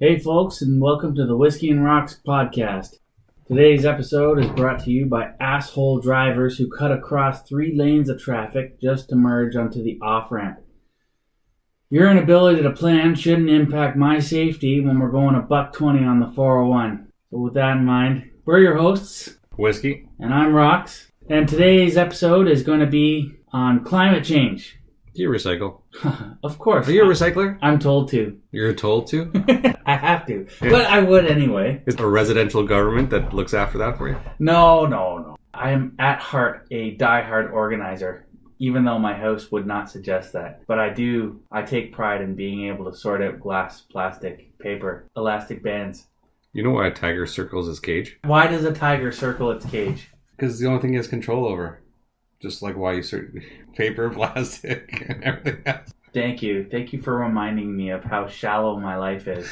Hey folks, and welcome to the Whiskey and Rocks podcast. Today's episode is brought to you by asshole drivers who cut across 3 lanes of traffic just to merge onto the off-ramp. Your inability to plan shouldn't impact my safety when we're going $120 on the 401. So with that in mind, we're your hosts, Whiskey. And I'm Rocks. And today's episode is going to be on climate change. Do you recycle? Of course. Are you a recycler? I'm told to. You're told to? I have to. But I would anyway. Is there a residential government that looks after that for you? No. I am at heart a diehard organizer, even though my house would not suggest that. But I take pride in being able to sort out glass, plastic, paper, elastic bands. You know why a tiger circles its cage? Why does a tiger circle its cage? Because it's the only thing it has control over. Just like why you sort paper, plastic, and everything else. Thank you. Thank you for reminding me of how shallow my life is.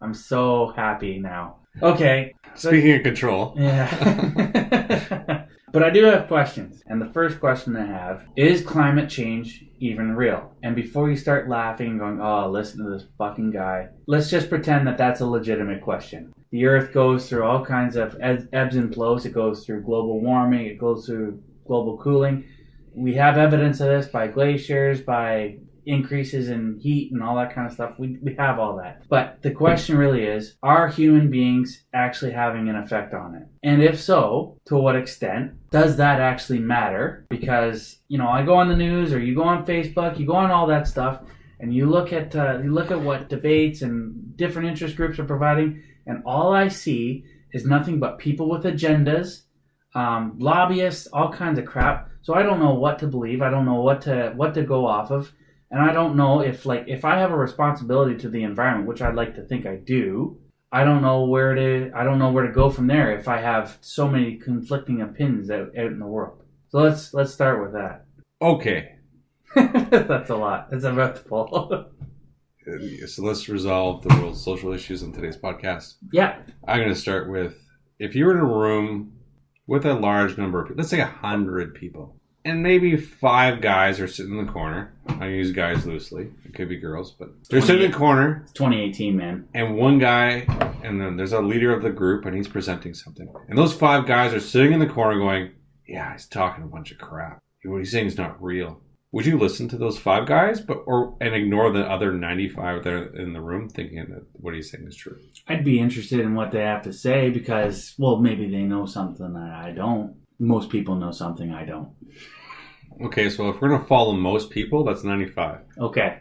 I'm so happy now. Okay. Speaking of control. Yeah. But I do have questions. And the first question I have, is climate change even real? And before you start laughing and going, oh, listen to this fucking guy, let's just pretend that that's a legitimate question. The Earth goes through all kinds of ebbs and flows. It goes through global warming. It goes through global cooling. We have evidence of this by glaciers, by increases in heat and all that kind of stuff. We have all that. But the question really is, are human beings actually having an effect on it? And if so, to what extent does that actually matter? Because, I go on the news, or you go on Facebook, you go on all that stuff, and you look at what debates and different interest groups are providing, and all I see is nothing but people with agendas, lobbyists, all kinds of crap. So I don't know what to believe. I don't know what to go off of. And I don't know if I have a responsibility to the environment, which I'd like to think I do. I don't know where to go from there if I have so many conflicting opinions out in the world. So let's start with that. Okay. That's a lot. It's a mouthful. So let's resolve the world's social issues in today's podcast. Yeah. I'm going to start with, if you were in a room with a large number of people, let's say 100 people, and maybe 5 guys are sitting in the corner. I use guys loosely. It could be girls, but they're sitting in the corner. It's 2018, man. And one guy, and then there's a leader of the group, and he's presenting something. And those 5 guys are sitting in the corner going, yeah, he's talking a bunch of crap. What he's saying is not real. Would you listen to those 5 guys and ignore the other 95 that are in the room thinking that what he's saying is true? I'd be interested in what they have to say because, well, maybe they know something that I don't. Most people know something I don't. Okay, so if we're going to follow most people, that's 95. Okay.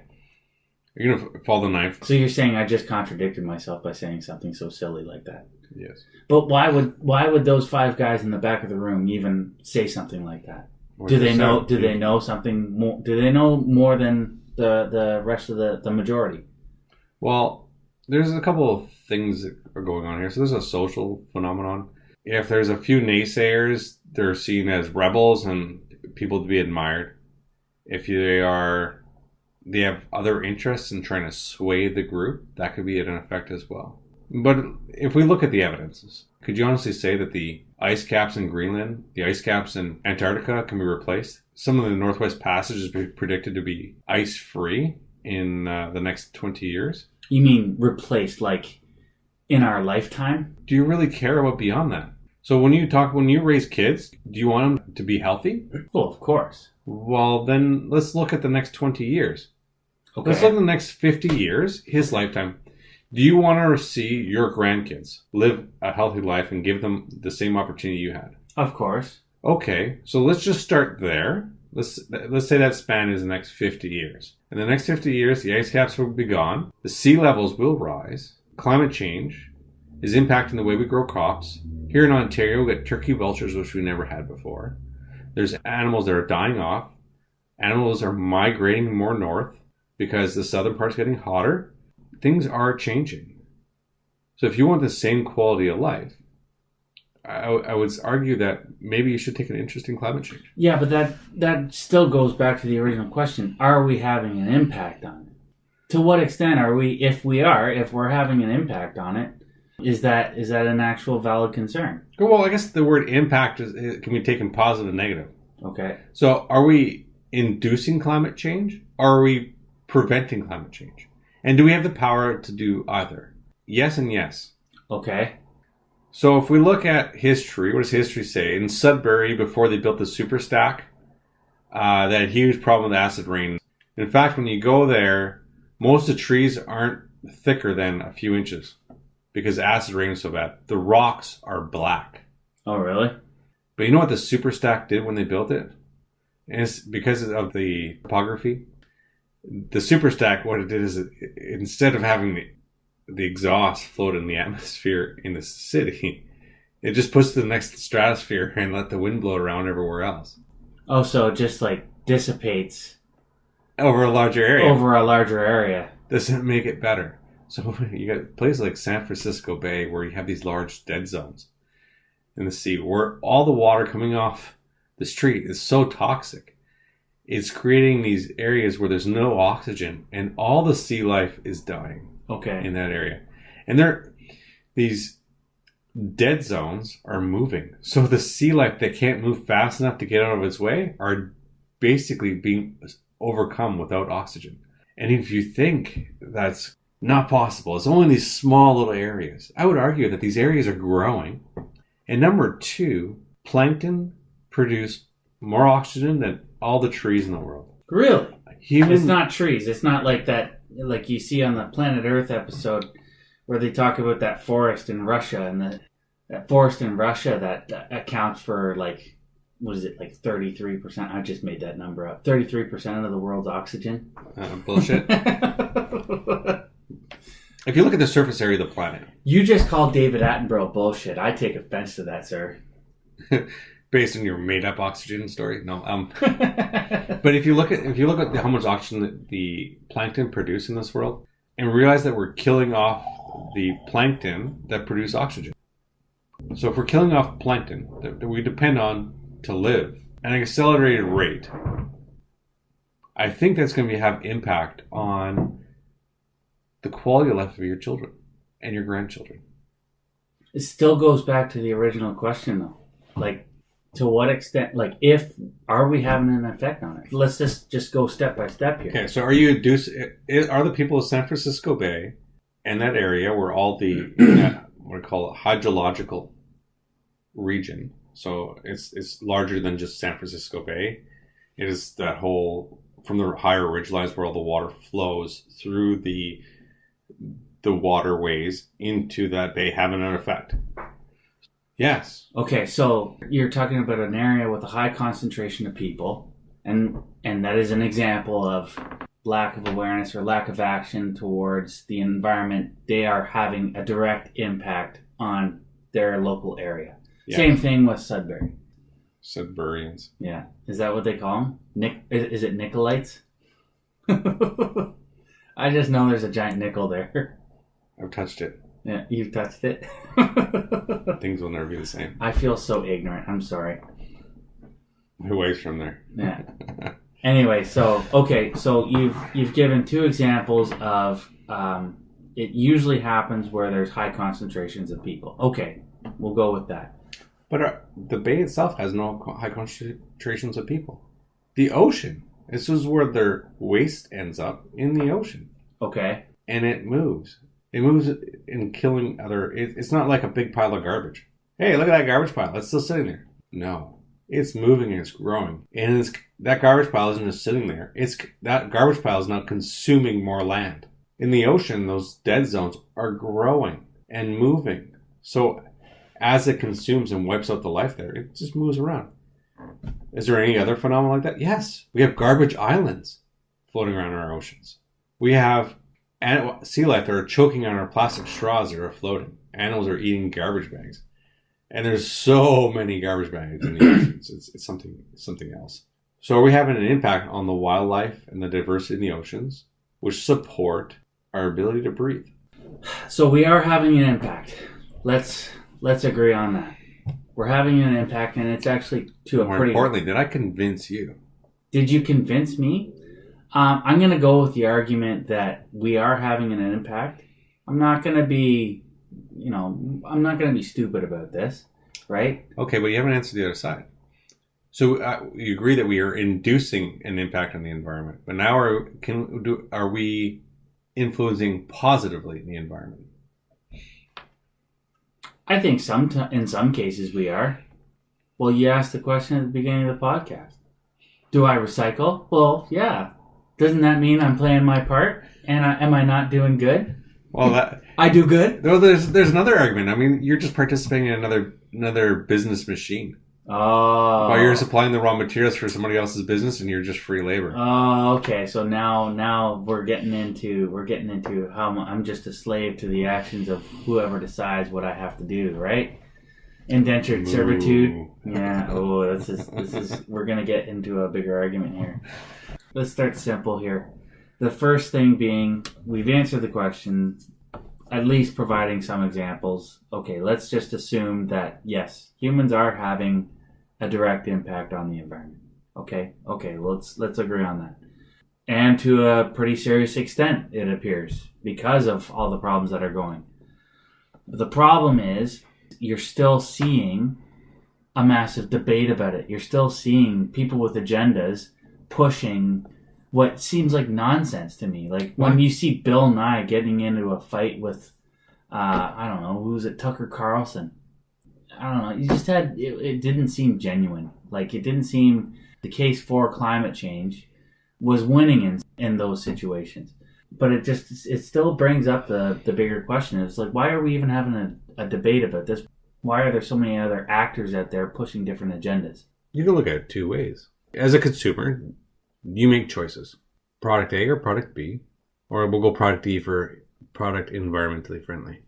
You're going to follow the 9. So you're saying I just contradicted myself by saying something so silly like that? Yes. But why would those 5 guys in the back of the room even say something like that? Do they know something more? Do they know more than the rest of the majority? Well, there's a couple of things that are going on here. So there's a social phenomenon. If there's a few naysayers, they're seen as rebels and people to be admired. If they have other interests in trying to sway the group, that could be an effect as well. But if we look at the evidences, could you honestly say that the ice caps in Greenland, the ice caps in Antarctica can be replaced? Some of the Northwest Passage is predicted to be ice-free in the next 20 years. You mean replaced, like in our lifetime? Do you really care about beyond that? So when you raise kids, do you want them to be healthy? Well, of course. Well, then let's look at the next 20 years. Okay. Let's look at the next 50 years, his lifetime. Do you want to see your grandkids live a healthy life and give them the same opportunity you had? Of course. Okay, so let's just start there. Let's say that span is the next 50 years. In the next 50 years, the ice caps will be gone. The sea levels will rise. Climate change is impacting the way we grow crops. Here in Ontario, we get turkey vultures, which we never had before. There's animals that are dying off. Animals are migrating more north because the southern part's getting hotter. Things are changing. So if you want the same quality of life, I would argue that maybe you should take an interest in climate change. Yeah, but that still goes back to the original question. Are we having an impact on it? To what extent are we, if we're having an impact on it, is that an actual valid concern? Well, I guess the word impact can be taken positive and negative. Okay. So are we inducing climate change or are we preventing climate change? And do we have the power to do either? yes and yes. Okay. So if we look at history, what does history say? In Sudbury, before they built the super stack, they had a huge problem with acid rain. In fact, when you go there, most of the trees aren't thicker than a few inches because acid rain is so bad. The rocks are black. Oh, really? But you know what the super stack did when they built it? And it's because of the topography. The super stack, what it did is instead of having the exhaust float in the atmosphere in the city, it just puts to the next stratosphere and let the wind blow around everywhere else. Oh, so it just like dissipates over a larger area. Doesn't make it better. So you got places like San Francisco Bay where you have these large dead zones in the sea where all the water coming off the street is so toxic. It's creating these areas where there's no oxygen and all the sea life is dying. Okay. In that area. And these dead zones are moving. So the sea life that can't move fast enough to get out of its way are basically being overcome without oxygen. And if you think that's not possible, it's only in these small little areas. I would argue that these areas are growing. And number two, plankton produce more oxygen than all the trees in the world. Really? It's not trees. It's not like that, like you see on the Planet Earth episode where they talk about that forest in Russia and that forest in Russia that accounts for like, what is it, like 33%? I just made that number up. 33% of the world's oxygen. Bullshit. If you look at the surface area of the planet. You just called David Attenborough bullshit. I take offense to that, sir. Based on your made-up oxygen story, no. But if you look at how much oxygen that the plankton produce in this world, and realize that we're killing off the plankton that produce oxygen. So if we're killing off plankton that we depend on to live at an accelerated rate, I think that's going to have impact on the quality of life of your children and your grandchildren. It still goes back to the original question, though. Like, to what extent, like, are we having an effect on it? Let's just go step by step here. Okay, so are the people of San Francisco Bay and that area where all the, what I call it, hydrological region, so it's larger than just San Francisco Bay. It is that whole, from the higher ridgelines where all the water flows through the waterways into that bay having an effect. Yes. Okay, so you're talking about an area with a high concentration of people, and that is an example of lack of awareness or lack of action towards the environment. They are having a direct impact on their local area. Yeah. Same thing with Sudbury. Sudburians. Yeah. Is that what they call them? Is it Nicolites? I just know there's a giant nickel there. I've touched it. Yeah, you've touched it. Things will never be the same. I feel so ignorant. I'm sorry. My wife's from there. Yeah. Anyway, so you've given two examples of it usually happens where there's high concentrations of people. Okay, we'll go with that. But the bay itself has no high concentrations of people. The ocean. This is where their waste ends up, in the ocean. Okay. And it moves. It moves in killing other... It's not like a big pile of garbage. Hey, look at that garbage pile. It's still sitting there. No. It's moving and it's growing. And that garbage pile isn't just sitting there. That garbage pile is now consuming more land. In the ocean, those dead zones are growing and moving. So as it consumes and wipes out the life there, it just moves around. Is there any other phenomenon like that? Yes. We have garbage islands floating around in our oceans. We have sea life that are choking on our plastic straws that are floating. Animals are eating garbage bags. And there's so many garbage bags in the oceans. It's something else. So are we having an impact on the wildlife and the diversity in the oceans, which support our ability to breathe? So we are having an impact. Let's agree on that. We're having an impact, and it's actually to a More pretty... importantly, did I convince you? Did you convince me? I'm going to go with the argument that we are having an impact. I'm not going to be, I'm not going to be stupid about this, right? Okay, but you haven't answered the other side. So you agree that we are inducing an impact on the environment, but now are we influencing positively the environment? I think in some cases we are. Well, you asked the question at the beginning of the podcast. Do I recycle? Well, yeah. Doesn't that mean I'm playing my part? And am I not doing good? Well, I do good. No, there's another argument. I mean, you're just participating in another business machine. Oh. While you're supplying the raw materials for somebody else's business, and you're just free labor. Oh, okay. So now we're getting into how I'm just a slave to the actions of whoever decides what I have to do, right? Indentured servitude. Yeah. Oh, this is. We're gonna get into a bigger argument here. Let's start simple here. The first thing being, we've answered the question, at least providing some examples. Okay, let's just assume that yes, humans are having a direct impact on the environment. Okay, let's agree on that. And to a pretty serious extent, it appears, because of all the problems that are going. But the problem is, you're still seeing a massive debate about it. You're still seeing people with agendas pushing what seems like nonsense to me. Like when you see Bill Nye getting into a fight with, I don't know, who's it, Tucker Carlson. I don't know. You just it didn't seem genuine. Like it didn't seem the case for climate change was winning in those situations. But it still brings up the bigger question. It's like, why are we even having a debate about this? Why are there so many other actors out there pushing different agendas? You can look at it two ways. As a consumer, you make choices. Product A or product B, or we'll go product E for product environmentally friendly.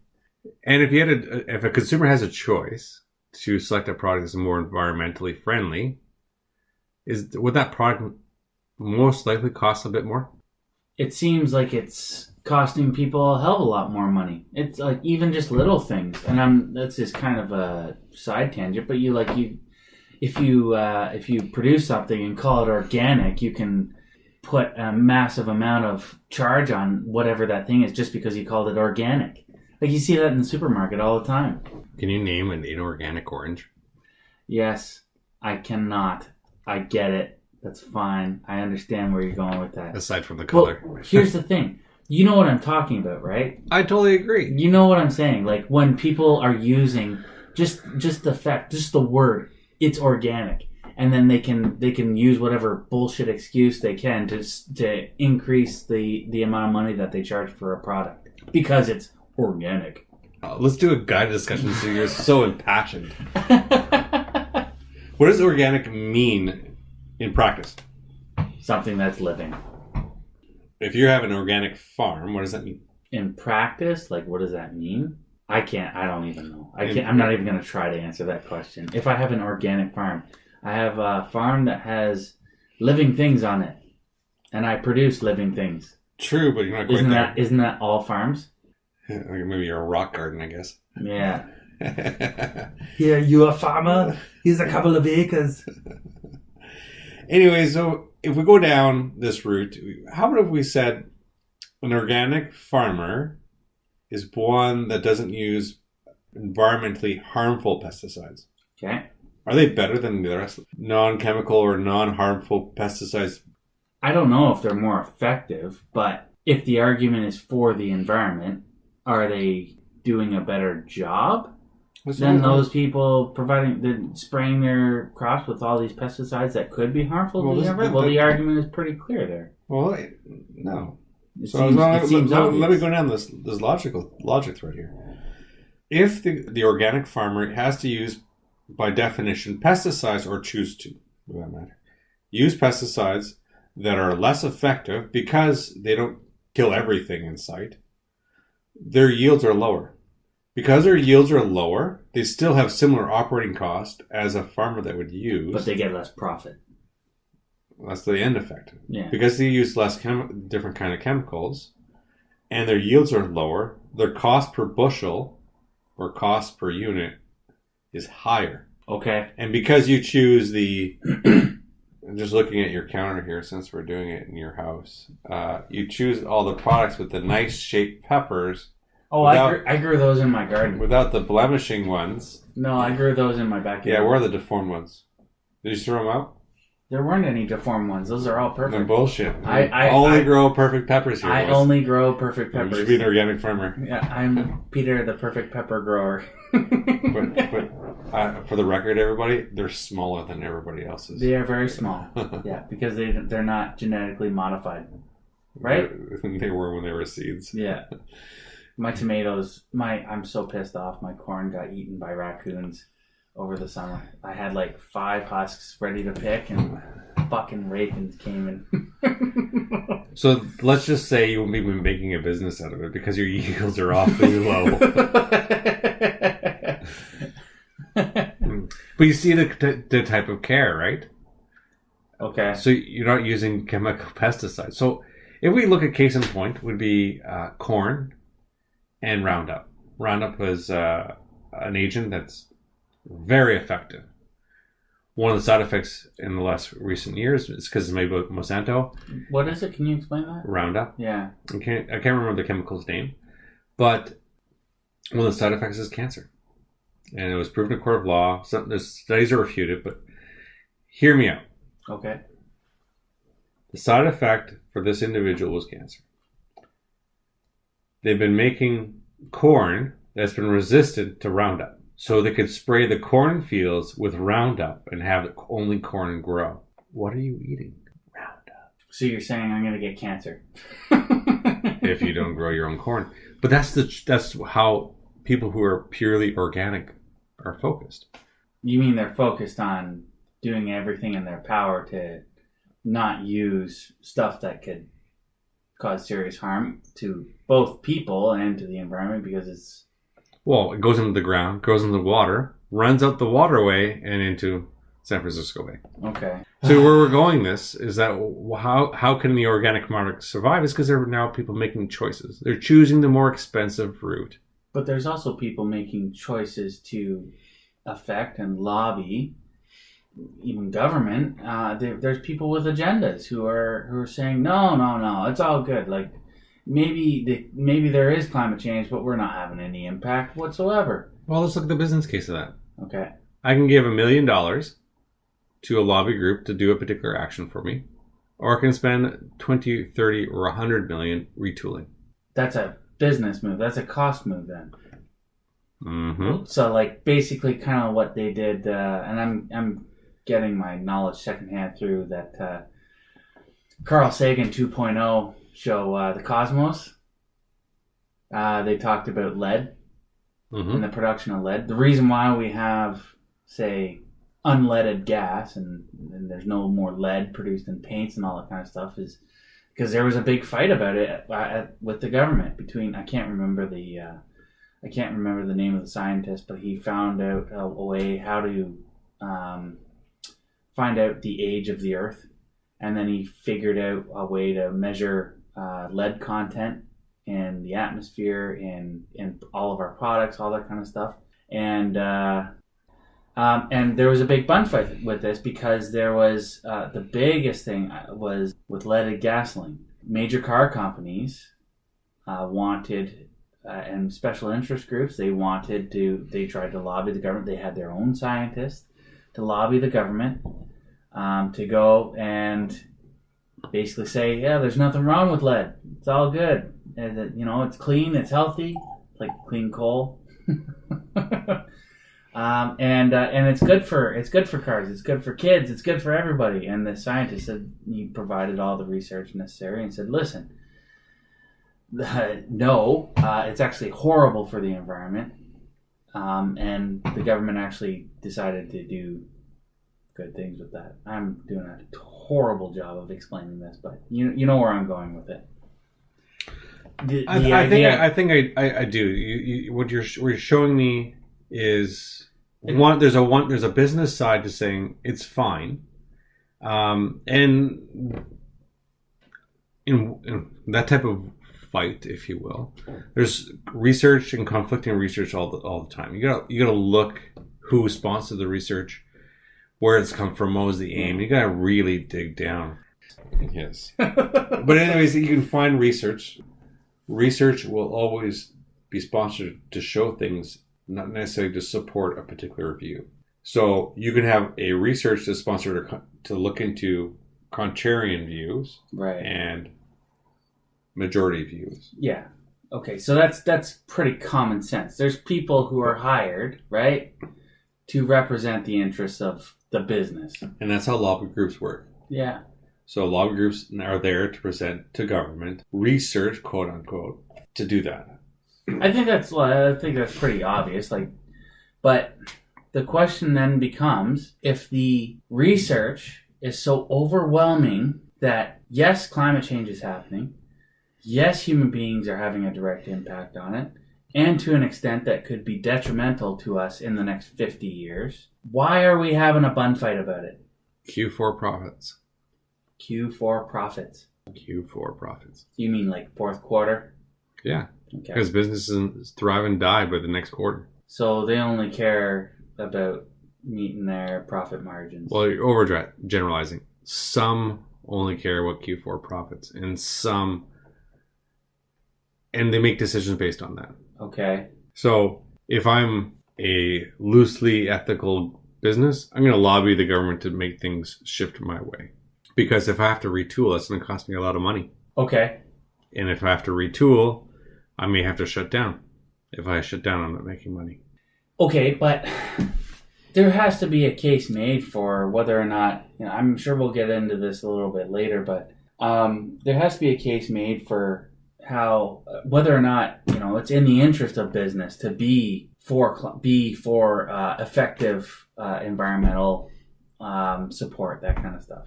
And if a consumer has a choice to select a product that's more environmentally friendly, would that product most likely cost a bit more? It seems like it's costing people a hell of a lot more money. It's like even just little things, and that's just kind of a side tangent. But if you produce something and call it organic, you can put a massive amount of charge on whatever that thing is just because you called it organic. Like you see that in the supermarket all the time. Can you name an inorganic orange? Yes, I cannot. I get it. That's fine. I understand where you're going with that. Aside from the color. Well, here's the thing. You know what I'm talking about, right? I totally agree. You know what I'm saying. Like when people are using just the word, it's organic, and then they can use whatever bullshit excuse they can to increase the amount of money that they charge for a product because it's organic. Let's do a guided discussion so you're so impassioned. What does organic mean in practice? Something that's living. If you have an organic farm, what does that mean? In practice, like what does that mean? I don't even know. I'm not even going to try to answer that question. If I have an organic farm, I have a farm that has living things on it, and I produce living things. True, but you're not quite there. Isn't that all farms? Maybe you're a rock garden, I guess. Yeah. Here, you a farmer? Here's a couple of acres. Anyway, so if we go down this route, how about if we said an organic farmer is one that doesn't use environmentally harmful pesticides? Okay. Are they better than the rest? Non-chemical or non-harmful pesticides? I don't know if they're more effective, but if the argument is for the environment, are they doing a better job than those people spraying their crops with all these pesticides that could be harmful to the environment? Well, the argument is pretty clear there. Well, no. It seems obvious. Let me go down this logic thread here. If the organic farmer has to use, by definition, pesticides, or choose to, for that matter, use pesticides that are less effective because they don't kill everything in sight, their yields are lower. Because their yields are lower, they still have similar operating cost as a farmer that would use. But they get less profit. That's the end effect. Yeah. Because they use less different kind of chemicals, and their yields are lower, their cost per bushel or cost per unit is higher. Okay. And because you choose I'm just looking at your counter here since we're doing it in your house, you choose all the products with the nice shaped peppers. Oh, I grew those in my garden. Without the blemishing ones. No, I grew those in my backyard. Yeah, where are the deformed ones? Did you throw them out? There weren't any deformed ones. Those are all No perfect. bullshit. I only grow perfect peppers here. I boys. only grow perfect You peppers. should be an organic farmer. Yeah, I'm Peter, the perfect pepper grower. But for the record, everybody, they're smaller than everybody else's. They are very small. Yeah, because they're not genetically modified. Right? They were when they were seeds. Yeah. My tomatoes, I'm so pissed off. My corn got eaten by raccoons over the summer. I had like 5 husks ready to pick, and fucking ravens came in. So let's just say you've been making a business out of it because your yields are awfully low. But you see the type of care, right? Okay. So you're not using chemical pesticides. So if we look at case in point, would be corn and Roundup. Roundup is an agent that's very effective. One of the side effects in the last recent years is because it's made by Monsanto. What is it? Can you explain that? Roundup. Yeah. I can't remember the chemical's name, but one of the side effects is cancer, and it was proven in court of law. The studies are refuted, but hear me out. Okay. The side effect for this individual was cancer. They've been making corn that's been resistant to Roundup, so they could spray the cornfields with Roundup and have only corn grow. What are you eating? Roundup. So you're saying I'm going to get cancer? If you don't grow your own corn. But that's how people who are purely organic are focused. You mean they're focused on doing everything in their power to not use stuff that could cause serious harm to both people and to the environment because it's... Well, it goes into the ground, goes into the water, runs out the waterway and into San Francisco Bay. Okay. So where we're going this is that how can the organic market survive is because there are now people making choices. They're choosing the more expensive route. But there's also people making choices to affect and lobby even government. There's people with agendas who are saying no, it's all good. Like maybe there is climate change, but we're not having any impact whatsoever. Well, let's look at the business case of that. Okay. I can give $1 million to a lobby group to do a particular action for me, or I can spend 20, 30, or 100 million retooling. That's a business move. That's a cost move then. Mm-hmm. So like basically kind of what they did, and I'm getting my knowledge secondhand through that Carl Sagan 2.0 show, The Cosmos. They talked about lead and the production of lead. The reason why we have, say, unleaded gas and there's no more lead produced in paints and all that kind of stuff is because there was a big fight about it with the government between I can't remember the name of the scientist, but he found out a way how to find out the age of the Earth, and then he figured out a way to measure lead content in the atmosphere, in all of our products, all that kind of stuff. And there was a big bun fight with this because there was the biggest thing was with leaded gasoline. Major car companies wanted, and special interest groups, they tried to lobby the government. They had their own scientists to lobby the government to go and basically say, yeah, there's nothing wrong with lead. It's all good. And, it's clean, it's healthy, like clean coal. And it's good for cars, it's good for kids, it's good for everybody. And the scientist said he provided all the research necessary and said, listen, no, it's actually horrible for the environment. And the government actually decided to do good things with that. I'm doing a horrible job of explaining this, but you know where I'm going with it. I think I do. What you're showing me is there's a business side to saying it's fine, and in that type of fight, if you will, there's research and conflicting research all the time. You gotta look who sponsored the research, where it's come from, what was the aim. You gotta really dig down. Yes, but anyways, you can find research. Research will always be sponsored to show things, not necessarily to support a particular view. So you can have a research that's sponsored to look into contrarian views Right. and majority views. Yeah. Okay, so that's pretty common sense. There's people who are hired, right, to represent the interests of the business. And that's how lobby groups work. Yeah. So lobby groups are there to present to government research, quote unquote, to do that. I think that's pretty obvious. But the question then becomes, if the research is so overwhelming that yes, climate change is happening, yes, human beings are having a direct impact on it, and to an extent that could be detrimental to us in the next 50 years, why are we having a bun fight about it? Q4 profits. Q4 profits. Q4 profits. You mean like fourth quarter? Yeah. Okay. Because businesses thrive and die by the next quarter. So they only care about meeting their profit margins. Well, you're over generalizing. Some only care about Q4 profits, and they make decisions based on that. Okay. So if I'm a loosely ethical business, I'm going to lobby the government to make things shift my way. Because if I have to retool, that's going to cost me a lot of money. Okay. And if I have to retool, I may have to shut down. If I shut down, I'm not making money. Okay, but there has to be a case made for whether or not, I'm sure we'll get into this a little bit later, but there has to be a case made for how, whether or not, it's in the interest of business to be for effective environmental support, that kind of stuff,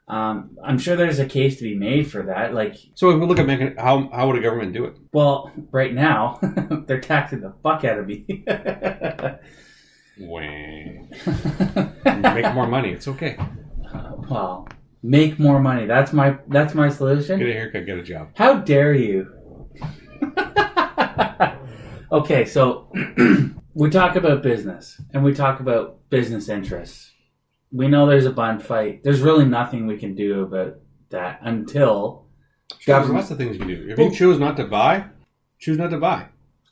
I'm sure there's a case to be made for that. So if we look at how would a government do it? Well, right now they're taxing the fuck out of me. Make more money. It's okay. Well, make more money. That's my solution. Get a haircut. Get a job. How dare you? Okay, so we talk about business and we talk about business interests. We know there's a bun fight. There's really nothing we can do about that until There's lots of things you can do. If you choose not to buy, choose not to buy.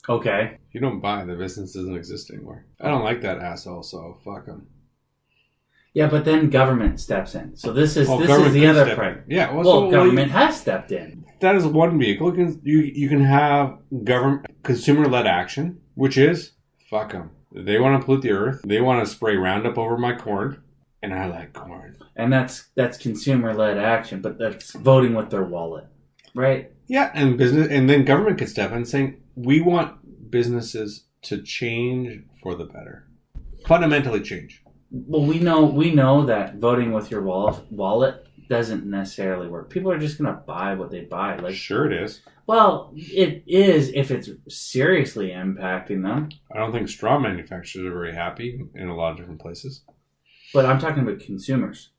Okay. If you don't buy, the business doesn't exist anymore. I don't like that asshole, so fuck him. Yeah, but then government steps in. So this is the other part. Yeah, government has stepped in. That is one vehicle. You can have consumer-led action, which is fuck them. They want to pollute the earth. They want to spray Roundup over my corn. And I like corn. And that's consumer-led action, but that's voting with their wallet, right? Yeah, and then government could step in saying, we want businesses to change for the better. Fundamentally change. Well, we know that voting with your wallet doesn't necessarily work. People are just going to buy what they buy. Sure it is. Well, it is if it's seriously impacting them. I don't think straw manufacturers are very happy in a lot of different places. But I'm talking about consumers.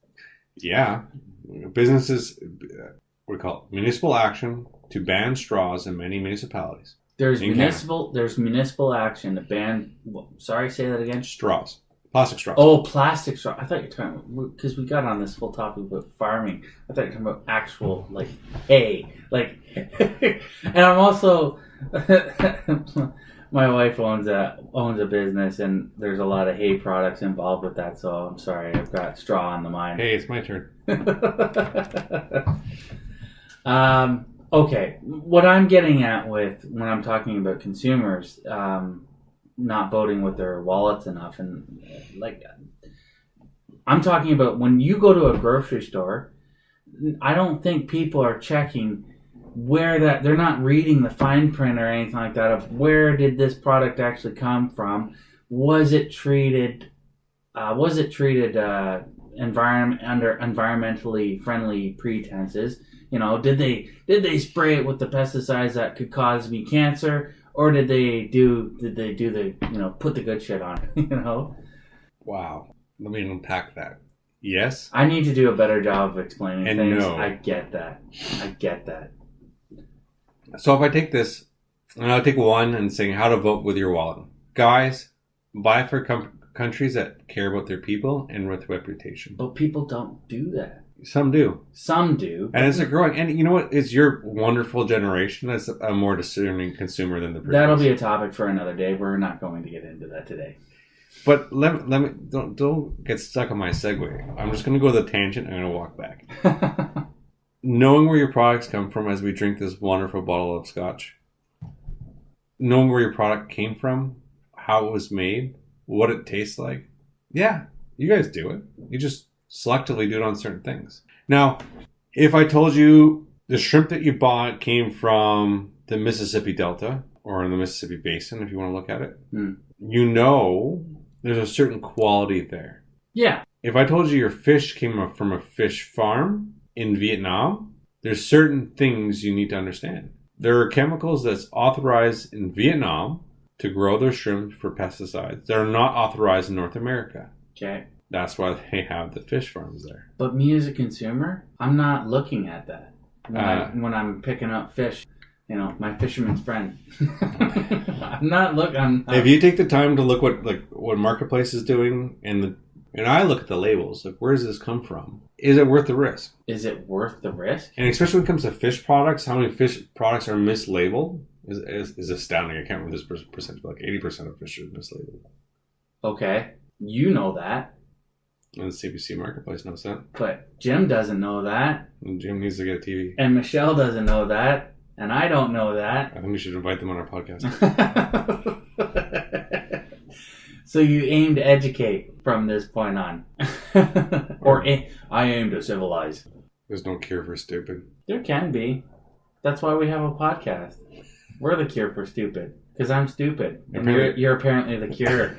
Yeah. Businesses, what do you call it? Municipal action to ban straws in many municipalities. There's municipal action to ban, sorry, say that again? Straws. Plastic straws. Oh, plastic straws. I thought you were talking about, because we got on this whole topic about farming. I thought you were talking about actual, hay. And I'm also... My wife owns a business, and there's a lot of hay products involved with that. So I'm sorry, I've got straw on the mind. Hey, it's my turn. Okay, what I'm getting at with when I'm talking about consumers not voting with their wallets enough, and I'm talking about when you go to a grocery store, I don't think people are checking they're not reading the fine print or anything like that of where did this product actually come from. Was it treated under environmentally friendly pretenses? Did they spray it with the pesticides that could cause me cancer, or did they do the put the good shit on it? Wow. Let me unpack that. Yes. I need to do a better job of explaining and things. No. I get that. So if I take this, and I'll take one and saying how to vote with your wallet. Guys, buy for countries that care about their people and with reputation. But people don't do that. Some do. And it's a growing, and you know what? It's your wonderful generation that's a more discerning consumer than the previous. That'll be a topic for another day. We're not going to get into that today. But let me don't get stuck on my segue. I'm just going to go to the tangent. I'm going to walk back. Knowing where your products come from as we drink this wonderful bottle of scotch. Knowing where your product came from, how it was made, what it tastes like. Yeah, you guys do it. You just selectively do it on certain things. Now, if I told you the shrimp that you bought came from the Mississippi Delta or in the Mississippi Basin, if you want to look at it, you know there's a certain quality there. Yeah. If I told you your fish came from a fish farm in Vietnam, there's certain things you need to understand. There are chemicals that's authorized in Vietnam to grow their shrimp for pesticides. They're not authorized in North America. Okay. That's why they have the fish farms there. But me as a consumer, I'm not looking at that when I'm picking up fish. You know, my fisherman's friend. I'm not looking. If you take the time to look what Marketplace is doing, and I look at the labels, like where does this come from? Is it worth the risk? Is it worth the risk? And especially when it comes to fish products, how many fish products are mislabeled is astounding. I can't remember this percentage, but like 80% of fish are mislabeled. Okay, you know that. And the CBC Marketplace knows that. But Jim doesn't know that. And Jim needs to get a TV. And Michelle doesn't know that. And I don't know that. I think we should invite them on our podcast. So you aim to educate from this point on. I aim to civilize. There's no cure for stupid. There can be. That's why we have a podcast. We're the cure for stupid. Because I'm stupid. And you're apparently the cure.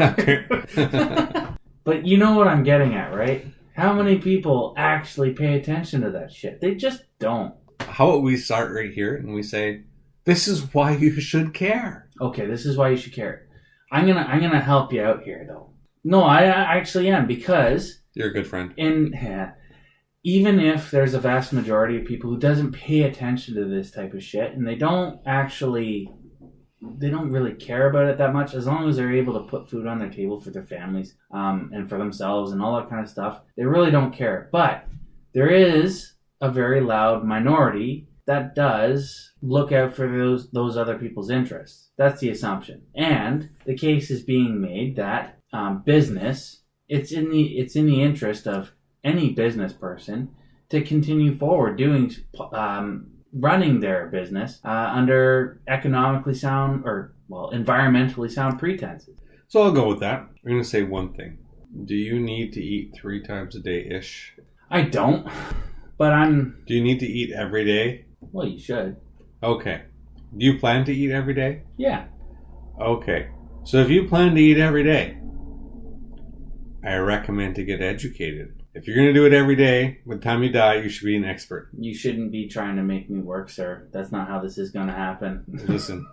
But you know what I'm getting at, right? How many people actually pay attention to that shit? They just don't. How about we start right here and we say, this is why you should care. Okay, this is why you should care. I'm gonna help you out here, though. No, I actually am, because you're a good friend. Even if there's a vast majority of people who doesn't pay attention to this type of shit, and they don't really care about it that much, as long as they're able to put food on their table for their families and for themselves and all that kind of stuff, they really don't care. But there is a very loud minority that does look out for those other people's interests. That's the assumption. And the case is being made that business, it's in the interest of any business person to continue forward running their business under economically sound environmentally sound pretenses. So I'll go with that. I'm going to say one thing. Do you need to eat 3 times a day-ish? I don't. But Do you need to eat every day? Well, you should. Okay. Do you plan to eat every day? Yeah. Okay. So if you plan to eat every day, I recommend to get educated. If you're going to do it every day, by the time you die, you should be an expert. You shouldn't be trying to make me work, sir. That's not how this is going to happen. Listen.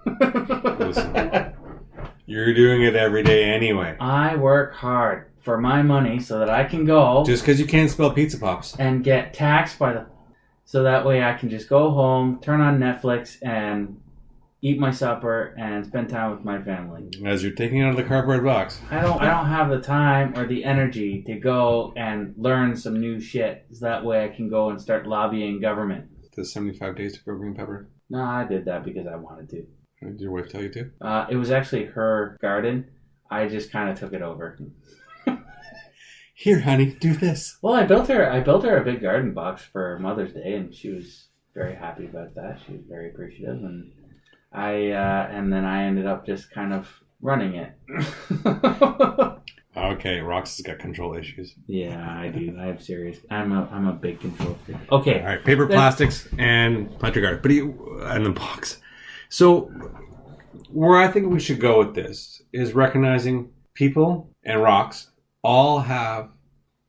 You're doing it every day anyway. I work hard for my money so that I can go... Just because you can't spell pizza pops. ...and get taxed so that way I can just go home, turn on Netflix, and eat my supper and spend time with my family. As you're taking it out of the cardboard box. I don't have the time or the energy to go and learn some new shit. So that way I can go and start lobbying government. The 75 days to grow green pepper? No, I did that because I wanted to. Did your wife tell you to? It was actually her garden. I just kind of took it over. Here, honey, do this. Well, I built her a big garden box for Mother's Day, and she was very happy about that. She was very appreciative, and then I ended up just kind of running it. Okay, Rox has got control issues. Yeah, I do. I have serious. I'm a big control freak. Okay. All right, paper, plastics, and plant your garden, and the box. So, where I think we should go with this is recognizing people and Rox all have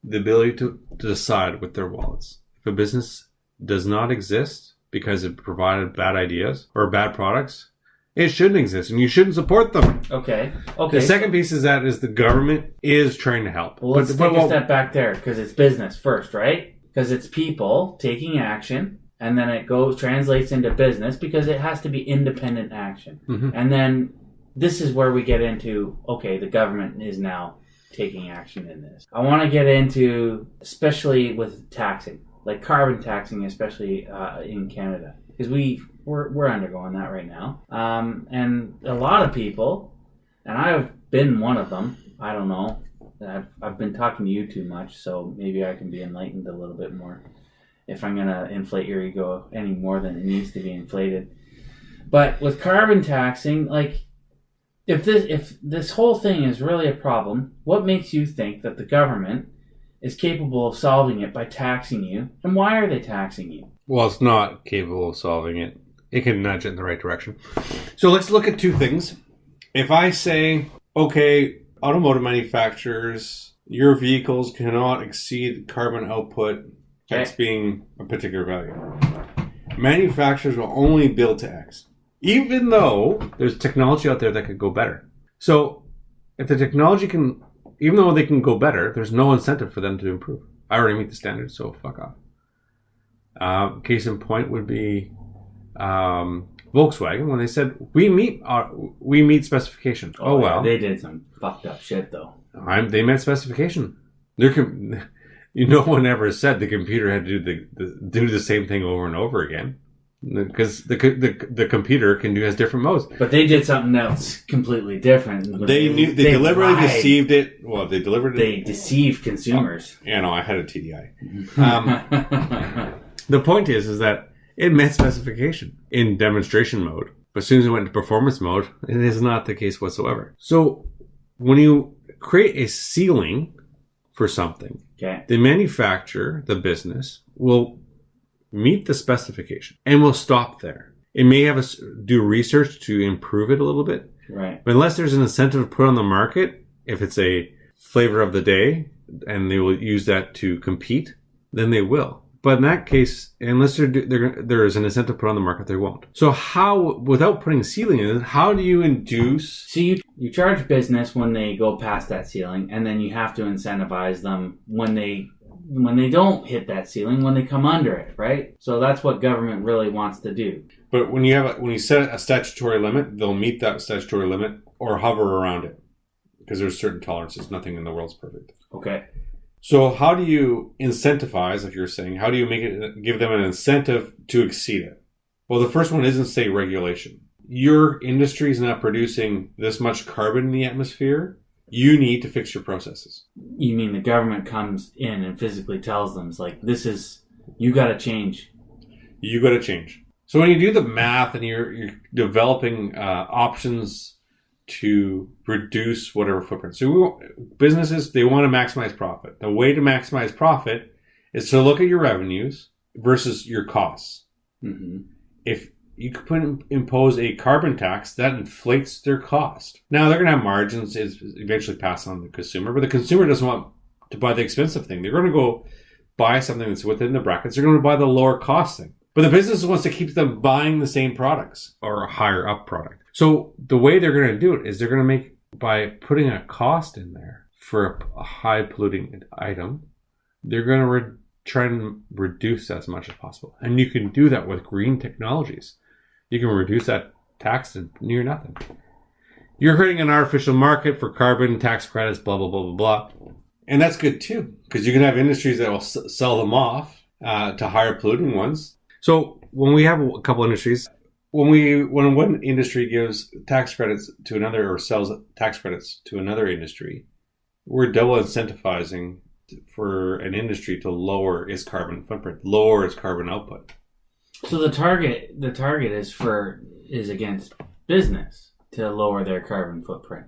the ability to decide with their wallets. If a business does not exist because it provided bad ideas or bad products, it shouldn't exist, and you shouldn't support them. Okay. The second piece is the government is trying to help. Well, let's take a step back there, because it's business first, right? Because it's people taking action, and then it translates into business, because it has to be independent action. Mm-hmm. And then this is where we get into, okay, the government is now taking action in this. I want to get into, especially with taxing, like carbon taxing, especially in Canada, because we're undergoing that right now. And a lot of people, and I've been one of them, I don't know. I've been talking to you too much, so maybe I can be enlightened a little bit more if I'm going to inflate your ego any more than it needs to be inflated. But with carbon taxing, like, if this whole thing is really a problem, what makes you think that the government is capable of solving it by taxing you? And why are they taxing you? Well, it's not capable of solving it. It can nudge it in the right direction. So let's look at two things. If I say, okay, automotive manufacturers, your vehicles cannot exceed carbon output X being a particular value. Manufacturers will only build to X, even though there's technology out there that could go better. So if the technology can, even though they can go better, there's no incentive for them to improve. I already meet the standards, so fuck off. Case in point would be Volkswagen when they said we meet specification. Oh well, they did some fucked up shit though. They met specification. No one ever said the computer had to do the same thing over and over again, because the computer has different modes. But they did something else completely different. They deliberately deceived it. Well, they deceived consumers. Yeah, no, I had a TDI. The point is that it met specification in demonstration mode, but as soon as it went to performance mode, it is not the case whatsoever. So when you create a ceiling for something, the manufacturer, the business, will meet the specification and will stop there. It may have do research to improve it a little bit, right? But unless there's an incentive to put on the market, if it's a flavor of the day and they will use that to compete, then they will. But in that case, unless there is an incentive put on the market, they won't. So how, without putting a ceiling in it, how do you induce... So you charge business when they go past that ceiling, and then you have to incentivize them when they don't hit that ceiling, when they come under it, right? So that's what government really wants to do. But when you set a statutory limit, they'll meet that statutory limit or hover around it, because there's certain tolerances. Nothing in the world's perfect. Okay. So how do you incentivize, like you're saying, how do you give them an incentive to exceed it? Well, the first one isn't, say, regulation. Your industry is not producing this much carbon in the atmosphere. You need to fix your processes. You mean the government comes in and physically tells them, it's like, you got to change. You got to change. So when you do the math and you're developing options to reduce whatever footprint. So businesses, they want to maximize profit. The way to maximize profit is to look at your revenues versus your costs. Mm-hmm. If you could impose a carbon tax, that inflates their cost. Now, they're going to have margins eventually pass on to the consumer, but the consumer doesn't want to buy the expensive thing. They're going to go buy something that's within the brackets. They're going to buy the lower cost thing. But the business wants to keep them buying the same products or a higher up product. So the way they're going to do it is they're going to by putting a cost in there for a high polluting item, they're going to try and reduce as much as possible. And you can do that with green technologies. You can reduce that tax to near nothing. You're creating an artificial market for carbon tax credits, blah, blah, blah, blah, blah. And that's good too, because you can have industries that will sell them off to higher polluting ones. So when we have a couple industries, when one industry gives tax credits to another or sells tax credits to another industry, we're double incentivizing for an industry to lower its carbon footprint, lower its carbon output. So the target is against business to lower their carbon footprint.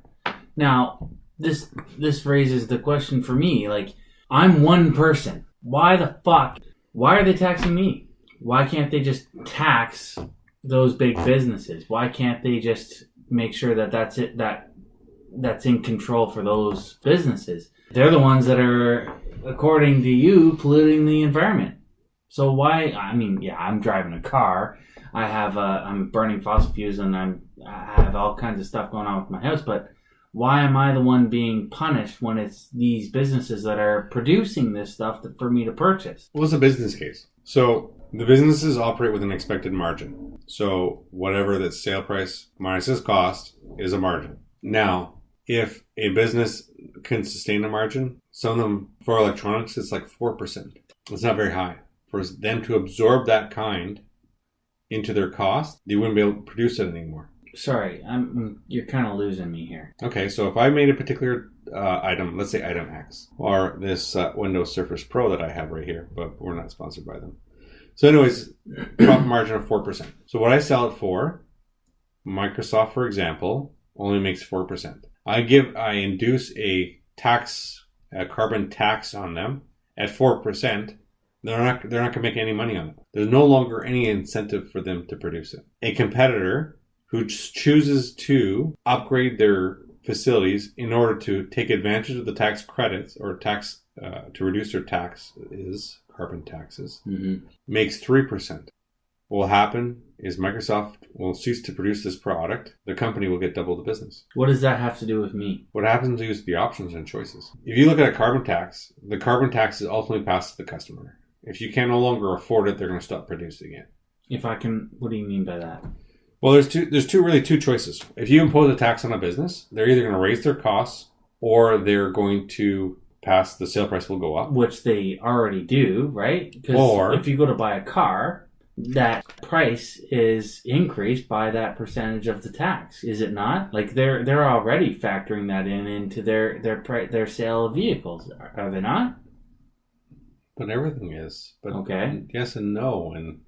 Now, this raises the question for me, like, I'm one person. Why are they taxing me? Why can't they just tax those big businesses? Why can't they just make sure that's in control for those businesses? They're the ones that are, according to you, polluting the environment. So why? I mean, yeah, I'm driving a car. I'm burning fossil fuels, and I have all kinds of stuff going on with my house. But why am I the one being punished when it's these businesses that are producing this stuff for me to purchase? Well, it's a business case. So the businesses operate with an expected margin. So whatever the sale price minus its cost is a margin. Now, if a business can sustain a margin, some of them, for electronics, it's like 4%. It's not very high. For them to absorb that kind into their cost, they wouldn't be able to produce it anymore. Sorry, you're kind of losing me here. Okay, so if I made a particular item, let's say item X, or this Windows Surface Pro that I have right here, but we're not sponsored by them. So anyways, profit margin of 4%. So what I sell it for, Microsoft, for example, only makes 4%. I induce a carbon tax on them at 4%. They're not going to make any money on it. There's no longer any incentive for them to produce it. A competitor who chooses to upgrade their facilities in order to take advantage of the tax credits or tax to reduce their carbon taxes, makes 3%. What will happen is Microsoft will cease to produce this product. The company will get double the business. What does that have to do with me? What happens is the options and choices. If you look at a carbon tax, the carbon tax is ultimately passed to the customer. If you can no longer afford it, they're going to stop producing it. What do you mean by that? Well, there's two choices. If you impose a tax on a business, they're either going to raise their costs or they're going to the sale price will go up. Which they already do, right? Because if you go to buy a car, that price is increased by that percentage of the tax, is it not? Like they're already factoring that into their sale of vehicles, are they not? But everything is. But okay. Yes and no, and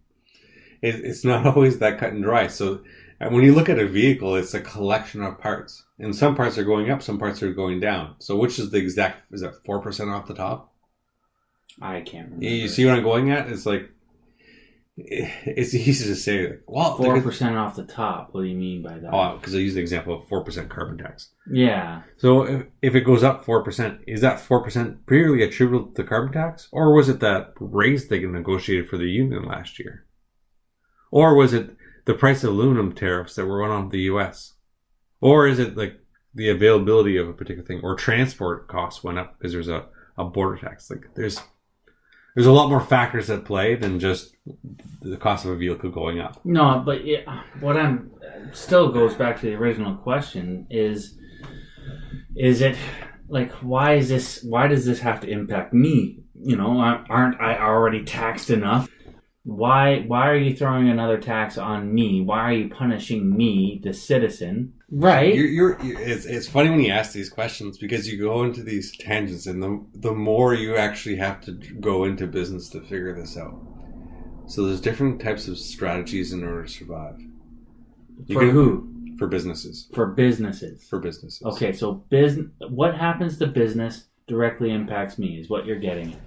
it's not always that cut and dry. So when you look at a vehicle, it's a collection of parts. And some parts are going up, some parts are going down. So which is is that 4% off the top? I can't remember. You see what I'm going at? It's like, it's easy to say, like, well, 4% off the top. What do you mean by that? Oh, because I used the example of 4% carbon tax. Yeah. So if it goes up 4%, is that 4% purely attributable to the carbon tax? Or was it that raise they negotiated for the union last year? Or was it the price of aluminum tariffs that were on the U.S.? Or is it like the availability of a particular thing? Or transport costs went up because there's a border tax? Like there's a lot more factors at play than just the cost of a vehicle going up. No, but still goes back to the original question is it like why does this have to impact me? You know, aren't I already taxed enough? Why are you throwing another tax on me? Why are you punishing me, the citizen? Right. It's funny when you ask these questions because you go into these tangents, and the more you actually have to go into business to figure this out. So there's different types of strategies in order to survive. Who? For businesses. For businesses. For businesses. Okay, so what happens to business directly impacts me is what you're getting at.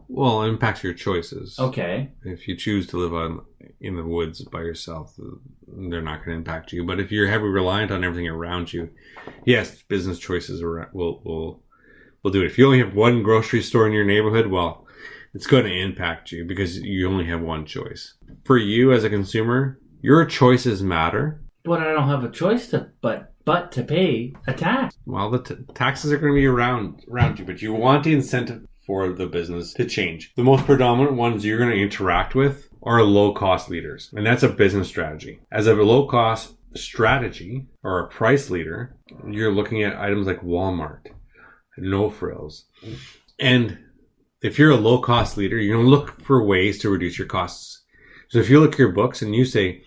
Well, it impacts your choices. Okay. If you choose to live in the woods by yourself, they're not going to impact you. But if you're heavily reliant on everything around you, yes, business choices will do it. If you only have one grocery store in your neighborhood, well, it's going to impact you because you only have one choice. For you as a consumer, your choices matter. But I don't have a choice but to pay a tax. Well, the taxes are going to be around you, but you want the incentive for the business to change. The most predominant ones you're going to interact with are low-cost leaders, and that's a business strategy. As a low-cost strategy or a price leader, you're looking at items like Walmart, No Frills. And if you're a low-cost leader, you're going to look for ways to reduce your costs. So if you look at your books and you say,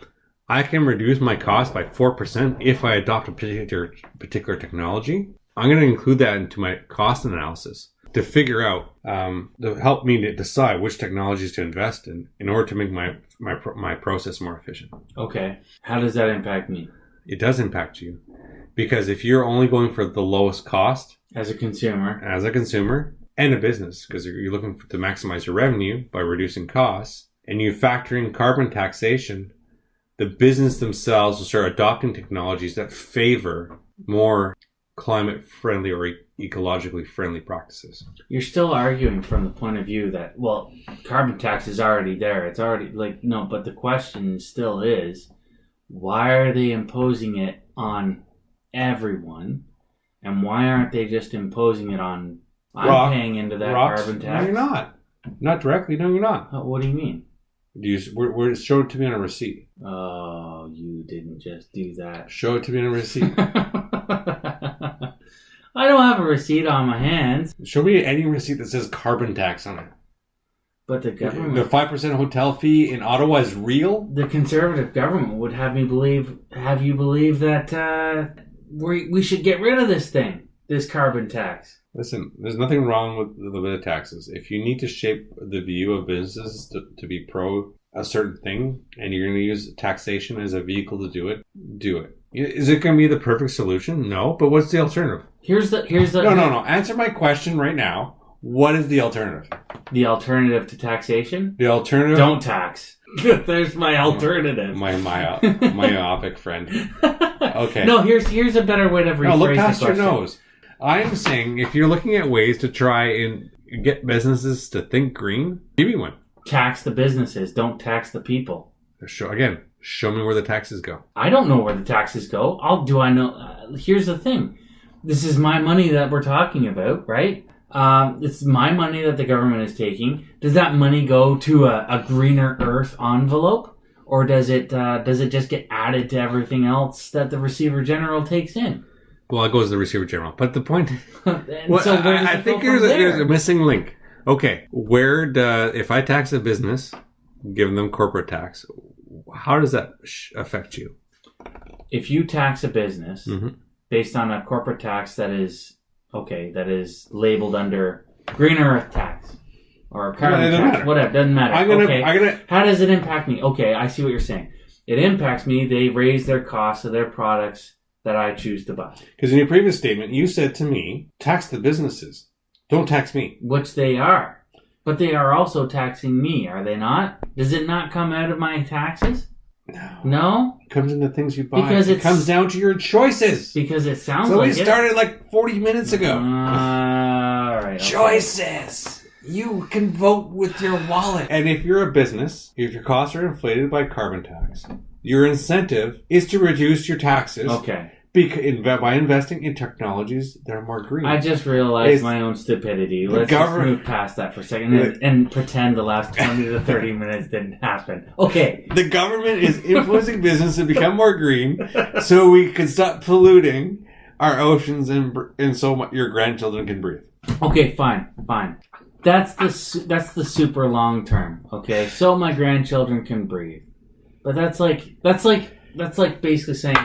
I can reduce my cost by 4% if I adopt a particular technology, I'm going to include that into my cost analysis to figure out, to help me to decide which technologies to invest in order to make my process more efficient. Okay. How does that impact me? It does impact you. Because if you're only going for the lowest cost... As a consumer, and a business, because you're looking to maximize your revenue by reducing costs, and you factor in carbon taxation, the business themselves will start adopting technologies that favor more climate-friendly or ecologically friendly practices. You're still arguing from the point of view that, well, carbon tax is already there. It's already, no, but the question still is, why are they imposing it on everyone? And why aren't they just imposing it on, I'm paying into that carbon tax? No, you're not. Not directly, no, you're not. What do you mean? Show it to me on a receipt. Oh, you didn't just do that. Show it to me on a receipt. I don't have a receipt on my hands. Show me any receipt that says carbon tax on it. But the The government, 5% hotel fee in Ottawa is real? the conservative government would have you believe that we should get rid of this thing, this carbon tax. Listen, there's nothing wrong with the bit of taxes. If you need to shape the view of businesses to be pro a certain thing, and you're going to use taxation as a vehicle to do it, do it. Is it going to be the perfect solution? No, but what's the alternative? Here's the No. Answer my question right now. What is the alternative? The alternative to taxation? The alternative? Don't tax. There's my alternative. My myopic friend. Okay. No, here's a better way to rephrase No, look the past your question. nose. I'm saying if you're looking at ways to try and get businesses to think green, give me one. Tax the businesses. Don't tax the people. Show me where the taxes go. I don't know where the taxes go. I know? Here's the thing. This is my money that we're talking about, right? It's my money that the government is taking. Does that money go to a greener earth envelope? Or does it just get added to everything else that the Receiver General takes in? Well, it goes to the Receiver General. But the point... And so where does I it think go from there's a there? missing link. Okay, if I tax a business, give them corporate tax, how does that affect you? If you tax a business based on a corporate tax that is labeled under green earth tax or carbon tax, whatever, doesn't matter. How does it impact me? Okay, I see what you're saying. It impacts me. They raise their costs of their products that I choose to buy. Because in your previous statement, you said to me, tax the businesses. Don't tax me. Which they are. But they are also taxing me, are they not? Does it not come out of my taxes? No? It comes into things you buy. Because it comes down to your choices. Because it sounds so like we started like 40 minutes ago. All right. Okay. Choices. You can vote with your wallet. And if you're a business, if your costs are inflated by carbon tax, your incentive is to reduce your taxes. Okay. By investing in technologies that are more green. I just realized my own stupidity. Let's just move past that for a second and pretend the last 20 to 30 minutes didn't happen. Okay. The government is influencing business to become more green so we can stop polluting our oceans and so your grandchildren can breathe. Okay, fine. That's the super long term, okay? So my grandchildren can breathe. But that's like basically saying,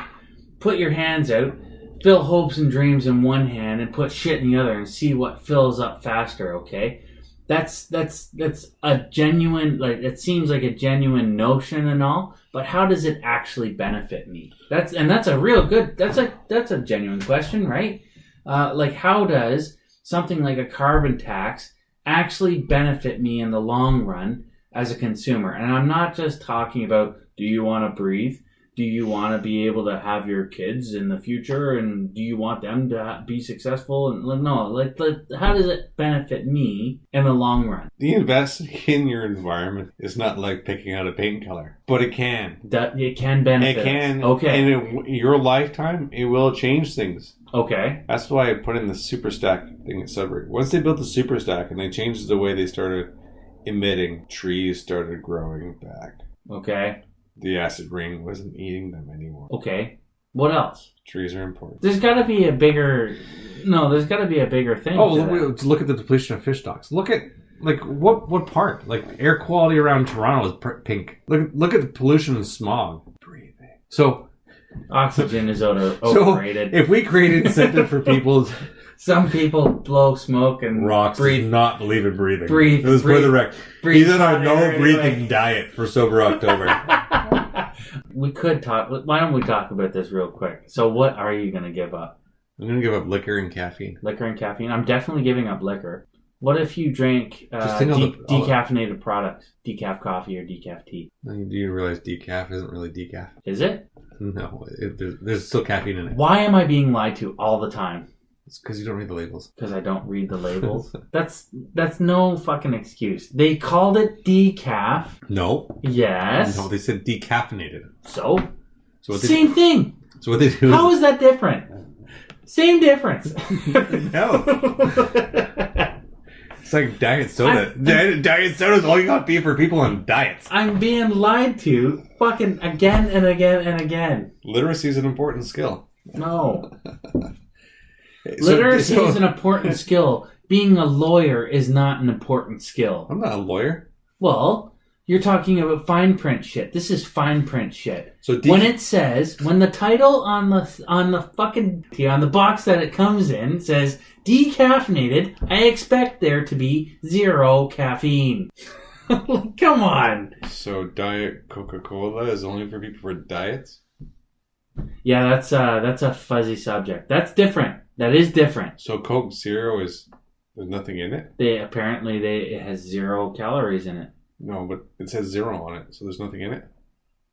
put your hands out, fill hopes and dreams in one hand, and put shit in the other, and see what fills up faster. Okay, that's a genuine, like, it seems like a genuine notion and all, but how does it actually benefit me? That's a real good. That's a genuine question, right? Like, how does something like a carbon tax actually benefit me in the long run as a consumer? And I'm not just talking about, do you want to breathe? Do you want to be able to have your kids in the future? And do you want them to be successful? And no, how does it benefit me in the long run? The investing in your environment is not like picking out a paint color, but it can. It can benefit. It can. Okay. And in your lifetime, it will change things. Okay. That's why I put in the super stack thing at Sudbury. Once they built the super stack and they changed the way they started emitting, trees started growing back. Okay. The acid rain wasn't eating them anymore. Okay. What else? Trees are important. There's got to be a bigger thing. Oh, look at the depletion of fish stocks. Look at, like, what part? Like, air quality around Toronto is pink. Look at the pollution and smog. Breathing. So oxygen is overrated. So if we create incentive for people... Some people blow smoke and Rocks breathe. does not believe in breathing. Breathe. It was for the record. He's on our no breathing anyway. diet for Sober October. We could talk. Why don't we talk about this real quick? So what are you going to give up? I'm going to give up liquor and caffeine. Liquor and caffeine? I'm definitely giving up liquor. What if you drank decaffeinated products? Decaf coffee or decaf tea? Do you realize decaf isn't really decaf? Is it? No, there's still caffeine in it. Why am I being lied to all the time? It's because you don't read the labels. Because I don't read the labels? That's no fucking excuse. They called it decaf. No. Yes. No, they said decaffeinated. So what same thing. So what they do How is that different? Same difference. No. It's like diet soda. Diet soda is all you got to be for people on diets. I'm being lied to fucking again and again and again. Literacy is an important skill. No. Literacy is an important skill. Being a lawyer is not an important skill. I'm not a lawyer. Well, you're talking about fine print shit. This is fine print shit. So when it says, when the title on the box that it comes in says decaffeinated, I expect there to be 0 caffeine. Like, come on. So Diet Coca-Cola is only for people for diets? Yeah, that's a fuzzy subject. That's different. That is different. So Coke Zero there's nothing in it? It has 0 calories in it. No, but it says 0 on it, so there's nothing in it?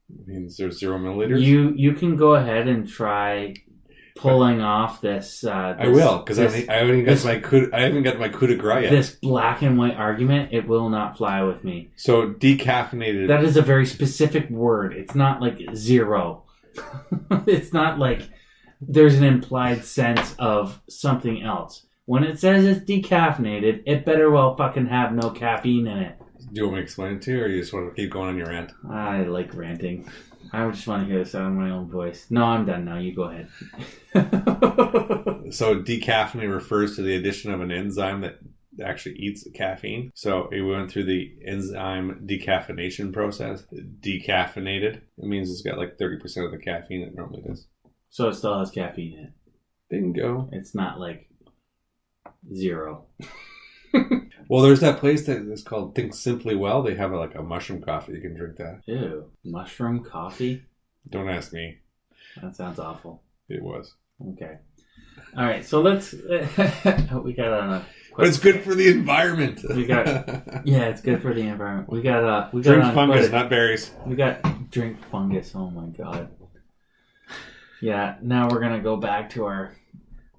It means there's 0 milliliters? You can go ahead and try pulling off this. I will, because I haven't got my coup de grace yet. This black and white argument, it will not fly with me. So decaffeinated. That is a very specific word. It's not like 0. It's not like there's an implied sense of something else. When it says it's decaffeinated, it better well fucking have no caffeine in it. Do you want me to explain it to you, or you just want to keep going on your rant? I like ranting. I just want to hear the sound of my own voice. No, I'm done now. You go ahead. So decaffeinated refers to the addition of an enzyme that actually eats caffeine. So it went through the enzyme decaffeination process. Decaffeinated. It means it's got like 30% of the caffeine it normally does. So it still has caffeine in it. Bingo. It's not like 0. Well, there's that place that is called Think Simply Well. They have a mushroom coffee. You can drink that. Ew. Mushroom coffee? Don't ask me. That sounds awful. It was. Okay. All right. So let's... we got on a... But it's good for the environment. Yeah, it's good for the environment. We got drink fungus, not berries. We got drink fungus. Oh my god. Yeah. Now we're gonna go back to our...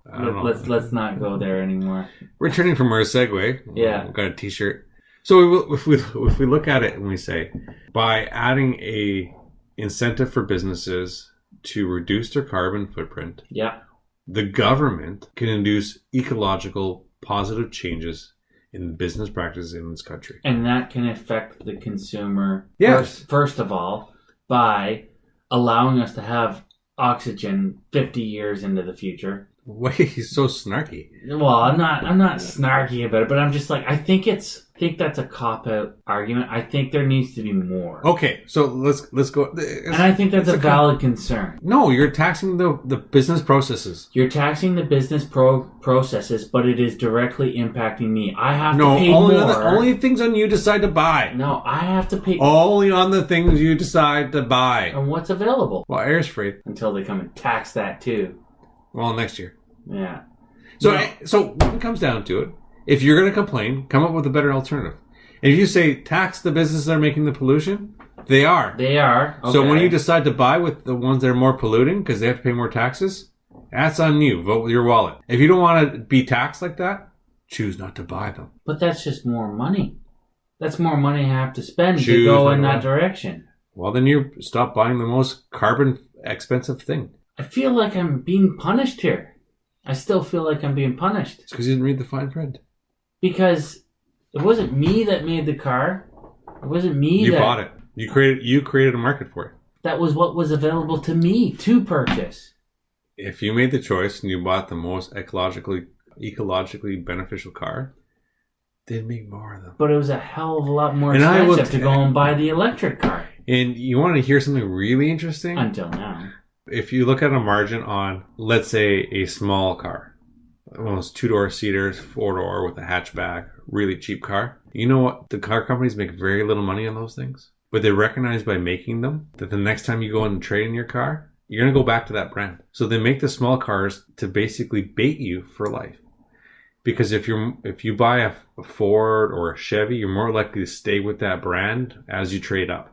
Let's not go there anymore. Returning from our segue. Yeah. We've got a t-shirt. So if we look at it and we say, by adding a incentive for businesses to reduce their carbon footprint, yeah, the government can induce ecological positive changes in business practices in this country. And that can affect the consumer, yes. First of all, by allowing us to have oxygen 50 years into the future. Wait, he's so snarky. Well, I'm not snarky about it, but I'm just like, I think that's a cop-out argument. I think there needs to be more. Okay, so let's go. And I think that's a valid concern. No, you're taxing the business processes. You're taxing the business processes, but it is directly impacting me. I have to pay more. Only things on you decide to buy. No, I have to pay. Only on the things you decide to buy. And what's available? Well, air's free. Until they come and tax that too. Well, next year. Yeah. So when it comes down to it, if you're going to complain, come up with a better alternative. And if you say tax the businesses that are making the pollution, they are. They are. Okay. So when you decide to buy with the ones that are more polluting because they have to pay more taxes, that's on you. Vote with your wallet. If you don't want to be taxed like that, choose not to buy them. But that's just more money. That's more money I have to spend to go in that direction. Well, then you stop buying the most carbon expensive thing. I feel like I'm being punished here. I still feel like I'm being punished. It's because you didn't read the fine print. Because it wasn't me that made the car. It wasn't me You bought it. You created a market for it. That was what was available to me to purchase. If you made the choice and you bought the most ecologically beneficial car, they'd make more of them. But it was a hell of a lot more expensive to go and buy the electric car. And you want to hear something really interesting? Until now. If you look at a margin on, let's say, a small car, one of those 2-door seaters, 4-door with a hatchback, really cheap car, you know what? The car companies make very little money on those things. But they recognize by making them that the next time you go and trade in your car, you're going to go back to that brand. So they make the small cars to basically bait you for life. Because if you buy a Ford or a Chevy, you're more likely to stay with that brand as you trade up.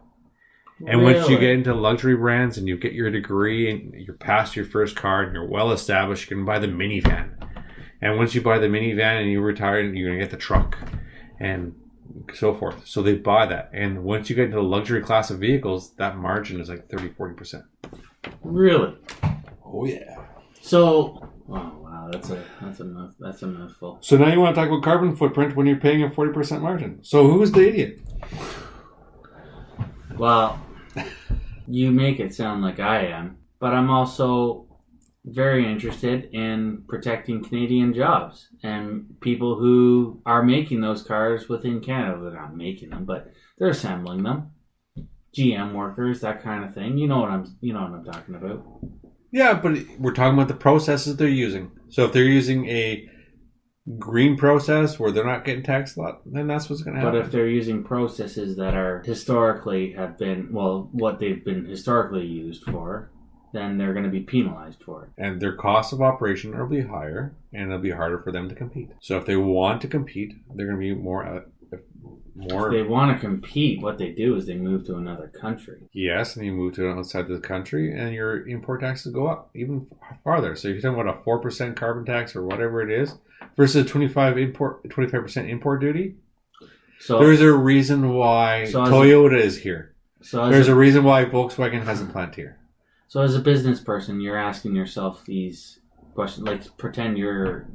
And once you get into luxury brands and you get your degree and you're past your first car and you're well established, you can buy the minivan. And once you buy the minivan and you retire, you're going to get the truck and so forth. So they buy that. And once you get into the luxury class of vehicles, that margin is like 30-40%. Really? Oh, yeah. So, wow, that's a mouthful. So now you want to talk about carbon footprint when you're paying a 40% margin. So who's the idiot? Well, you make it sound like I am, but I'm also very interested in protecting Canadian jobs and people who are making those cars within Canada. They're not making them, but they're assembling them. GM workers, that kind of thing. You know what I'm talking about. Yeah, but we're talking about the processes they're using. So if they're using a green process where they're not getting taxed a lot, then that's what's going to happen. But if they're using processes that are historically have been, well, what they've been historically used for, then they're going to be penalized for it. And their cost of operation will be higher, and it'll be harder for them to compete. So if they want to compete, they're going to be more. If they want to compete, what they do is they move to another country. Yes, and you move to outside the country, and your import taxes go up even farther. So if you're talking about a 4% carbon tax or whatever it is, versus a 25% import duty, so there's a reason why Toyota is here. There's a reason why Volkswagen has a plant here. So as a business person, you're asking yourself these questions. Like, pretend you're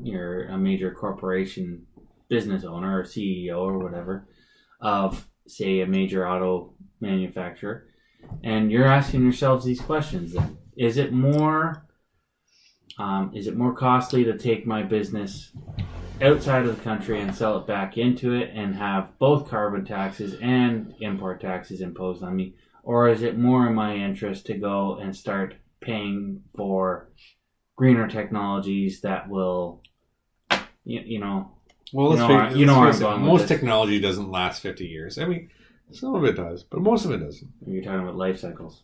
a major corporation business owner or CEO or whatever of, say, a major auto manufacturer, and you're asking yourselves these questions. Is it more costly to take my business outside of the country and sell it back into it and have both carbon taxes and import taxes imposed on me? Or is it more in my interest to go and start paying for greener technologies that will, Well, most technology doesn't last 50 years. I mean, some of it does, but most of it doesn't. You're talking about life cycles.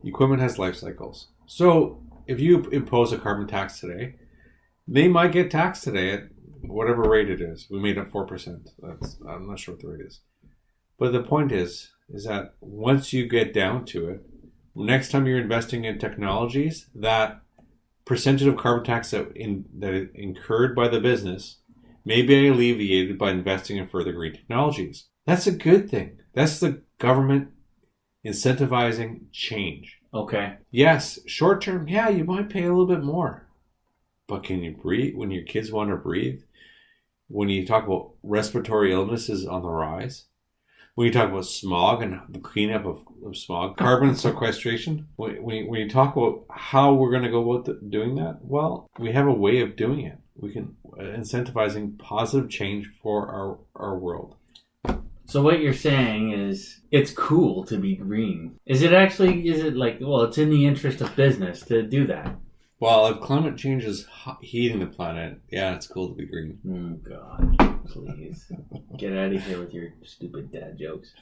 Equipment has life cycles. So if you impose a carbon tax today, they might get taxed today at whatever rate it is. We made up 4%. I'm not sure what the rate is. But the point is that once you get down to it, next time you're investing in technologies, that percentage of carbon tax that is incurred by the business may be alleviated by investing in further green technologies. That's a good thing. That's the government incentivizing change. Okay. Yes, short term, yeah, you might pay a little bit more. But can you breathe when your kids want to breathe? When you talk about respiratory illnesses on the rise? When you talk about smog and the cleanup of smog, carbon sequestration, when you talk about how we're going to go about doing that, well, we have a way of doing it. We can incentivizing positive change for our world. So what you're saying is it's cool to be green. Is it like, well, it's in the interest of business to do that? Well, if climate change is heating the planet, yeah, it's cool to be green. Oh, God. Please. Get out of here with your stupid dad jokes.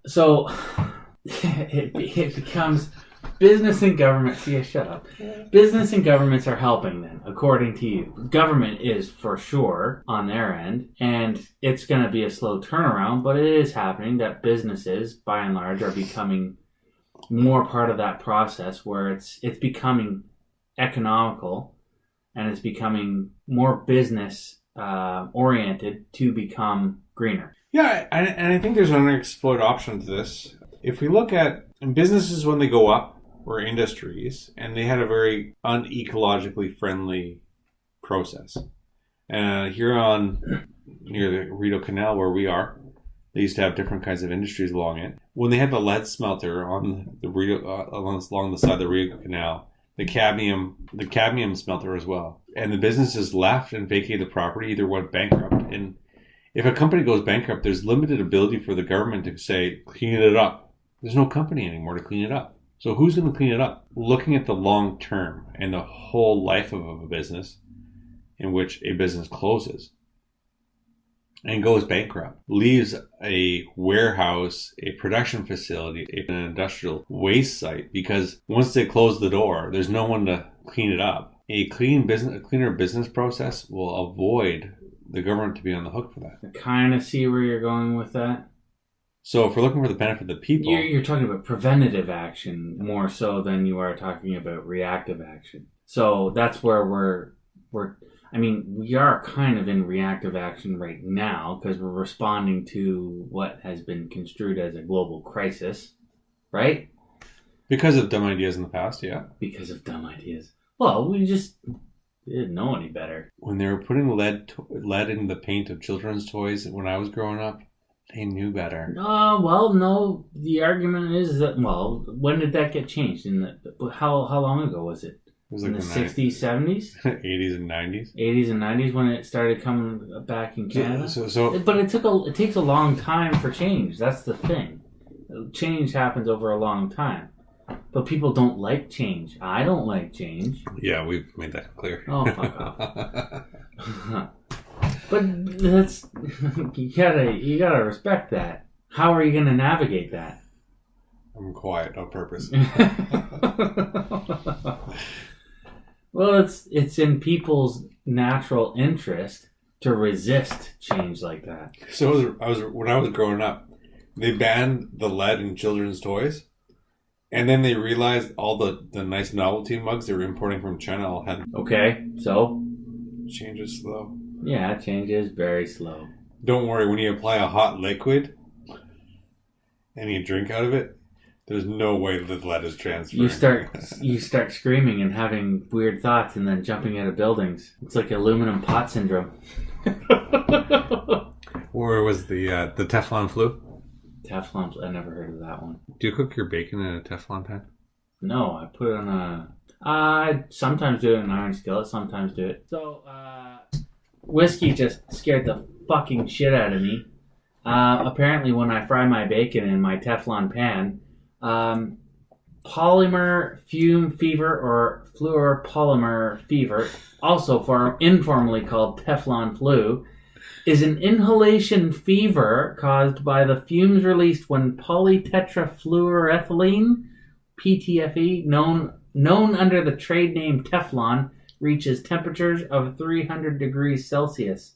So it becomes business and government. See, shut up. Business and governments are helping them, according to you. Government is for sure on their end, and it's going to be a slow turnaround, but it is happening that businesses, by and large, are becoming more part of that process where it's becoming economical and it's becoming more business oriented to become greener. Yeah, and I think there's an unexplored option to this. If we look at businesses when they go up, or industries, and they had a very unecologically friendly process. Here near the Rideau Canal where we are, they used to have different kinds of industries along it. When they had the lead smelter on the along the side of the Rideau Canal, the cadmium smelter as well, and the businesses left and vacated the property, either went bankrupt. And if a company goes bankrupt, there's limited ability for the government to say, clean it up. There's no company anymore to clean it up. So who's going to clean it up? Looking at the long term and the whole life of a business in which a business closes and goes bankrupt, leaves a warehouse, a production facility, an industrial waste site, because once they close the door, there's no one to clean it up. A cleaner business process will avoid the government to be on the hook for that. I kind of see where you're going with that. So if we're looking for the benefit of the people... You're talking about preventative action more so than you are talking about reactive action. So that's where we are kind of in reactive action right now because we're responding to what has been construed as a global crisis, right? Because of dumb ideas in the past, yeah. Because of dumb ideas. Well, we didn't know any better. When they were putting lead in the paint of children's toys when I was growing up, They knew better. Well, no. The argument is that, well, when did that get changed? How long ago was it? It was In like the 60s, 70s? 80s and 90s. 80s and 90s when it started coming back in Canada? So But it takes a long time for change. That's the thing. Change happens over a long time. But people don't like change. I don't like change. yeah, we've made that clear. Oh, fuck off. But that's you gotta respect that. How are you gonna navigate that? I'm quiet on purpose. Well, it's in people's natural interest to resist change like that. So when I was growing up, they banned the lead in children's toys, and then they realized all the nice novelty mugs they were importing from China all had Okay, so changes slow. yeah, change is very slow. Don't worry, when you apply a hot liquid and you drink out of it, there's no way the lead is transferred. You start screaming and having weird thoughts, and then jumping out of buildings. It's like aluminum pot syndrome. Or was the Teflon flu? Teflon. I never heard of that one. Do you cook your bacon in a Teflon pan? No, I put it on a. I sometimes do it in an iron skillet. Sometimes do it. So, whiskey just scared the fucking shit out of me. Apparently, when I fry my bacon in my Teflon pan, polymer fume fever or fluoropolymer fever, also informally called Teflon flu, is an inhalation fever caused by the fumes released when polytetrafluoroethylene, PTFE, known under the trade name Teflon, reaches temperatures of 300 degrees Celsius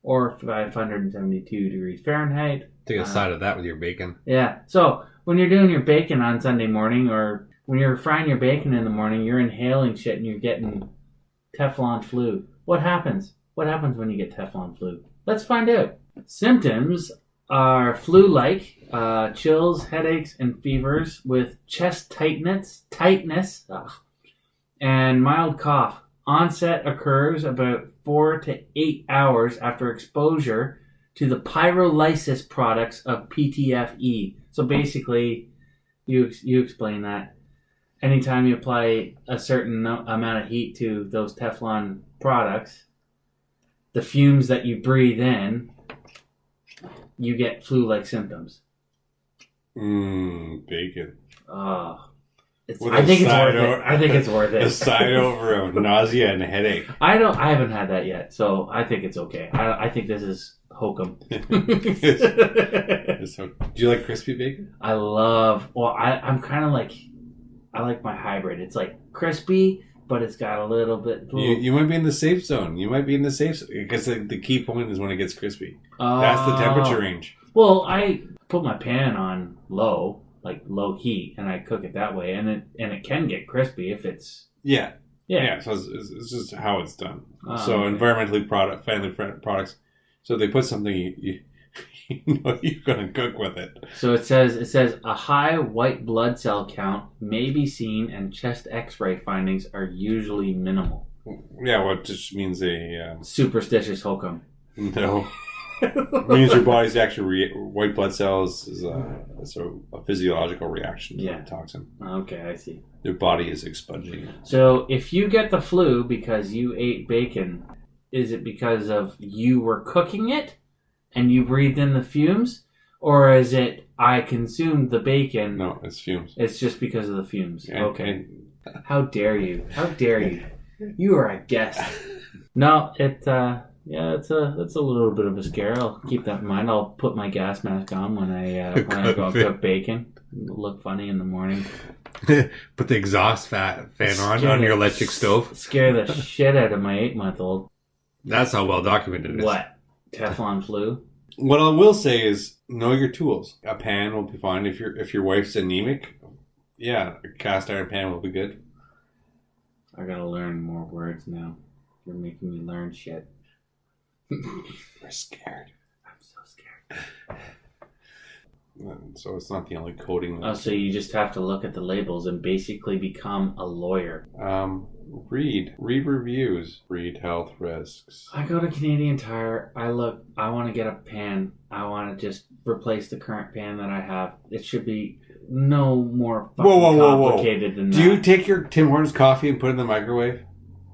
or 572 degrees Fahrenheit. Take a side of that with your bacon. Yeah. So when you're doing your bacon on Sunday morning, or when you're frying your bacon in the morning, you're inhaling shit and you're getting Teflon flu. What happens? What happens when you get Teflon flu? Let's find out. Symptoms are flu-like, chills, headaches, and fevers with chest tightness, and mild cough. Onset occurs about 4 to 8 hours after exposure to the pyrolysis products of PTFE. So basically, you explain that. Anytime you apply a certain amount of heat to those Teflon products, the fumes that you breathe in, you get flu-like symptoms. Bacon. I think it's worth it. I think it's worth it. A side over of nausea and headache. I haven't had that yet, so I think it's okay. I think this is hokum. Do you like crispy bacon? I'm kind of like, I like my hybrid. It's like crispy, but it's got a little bit. You might be in the safe zone. Because the key point is when it gets crispy. That's the temperature range. Well, I put my pan on low heat, and I cook it that way, and it can get crispy if it's yeah. So it's just how it's done. So okay. Environmentally friendly products. So they put something you know you're going to cook with it. So it says a high white blood cell count may be seen, and chest X-ray findings are usually minimal. Yeah, well, it just means a superstitious hokum. No. It means your body's actually white blood cells is a physiological reaction to the toxin. Okay, I see. Your body is expunging it. So if you get the flu because you ate bacon, is it because of you were cooking it and you breathed in the fumes? Or is it I consumed the bacon? No, it's fumes. It's just because of the fumes. Yeah, okay. How dare you? How dare you? You are a guest. No, it's a little bit of a scare. I'll keep that in mind. I'll put my gas mask on when I go and cook bacon. It'll look funny in the morning. Put the exhaust fan on your electric stove. Scare the shit out of my 8-month-old. That's how well documented it is. What? Teflon flu? What I will say is know your tools. A pan will be fine if your wife's anemic. Yeah, a cast iron pan will be good. I gotta learn more words now. You're making me learn shit. We're scared. I'm so scared. So it's not the only coding. Oh, so you just have to look at the labels and basically become a lawyer. Read reviews, read health risks. I go to Canadian Tire, I want to get a pan. I want to just replace the current pan that I have. It should be no more fucking complicated than that. Do you take your Tim Hortons coffee and put it in the microwave?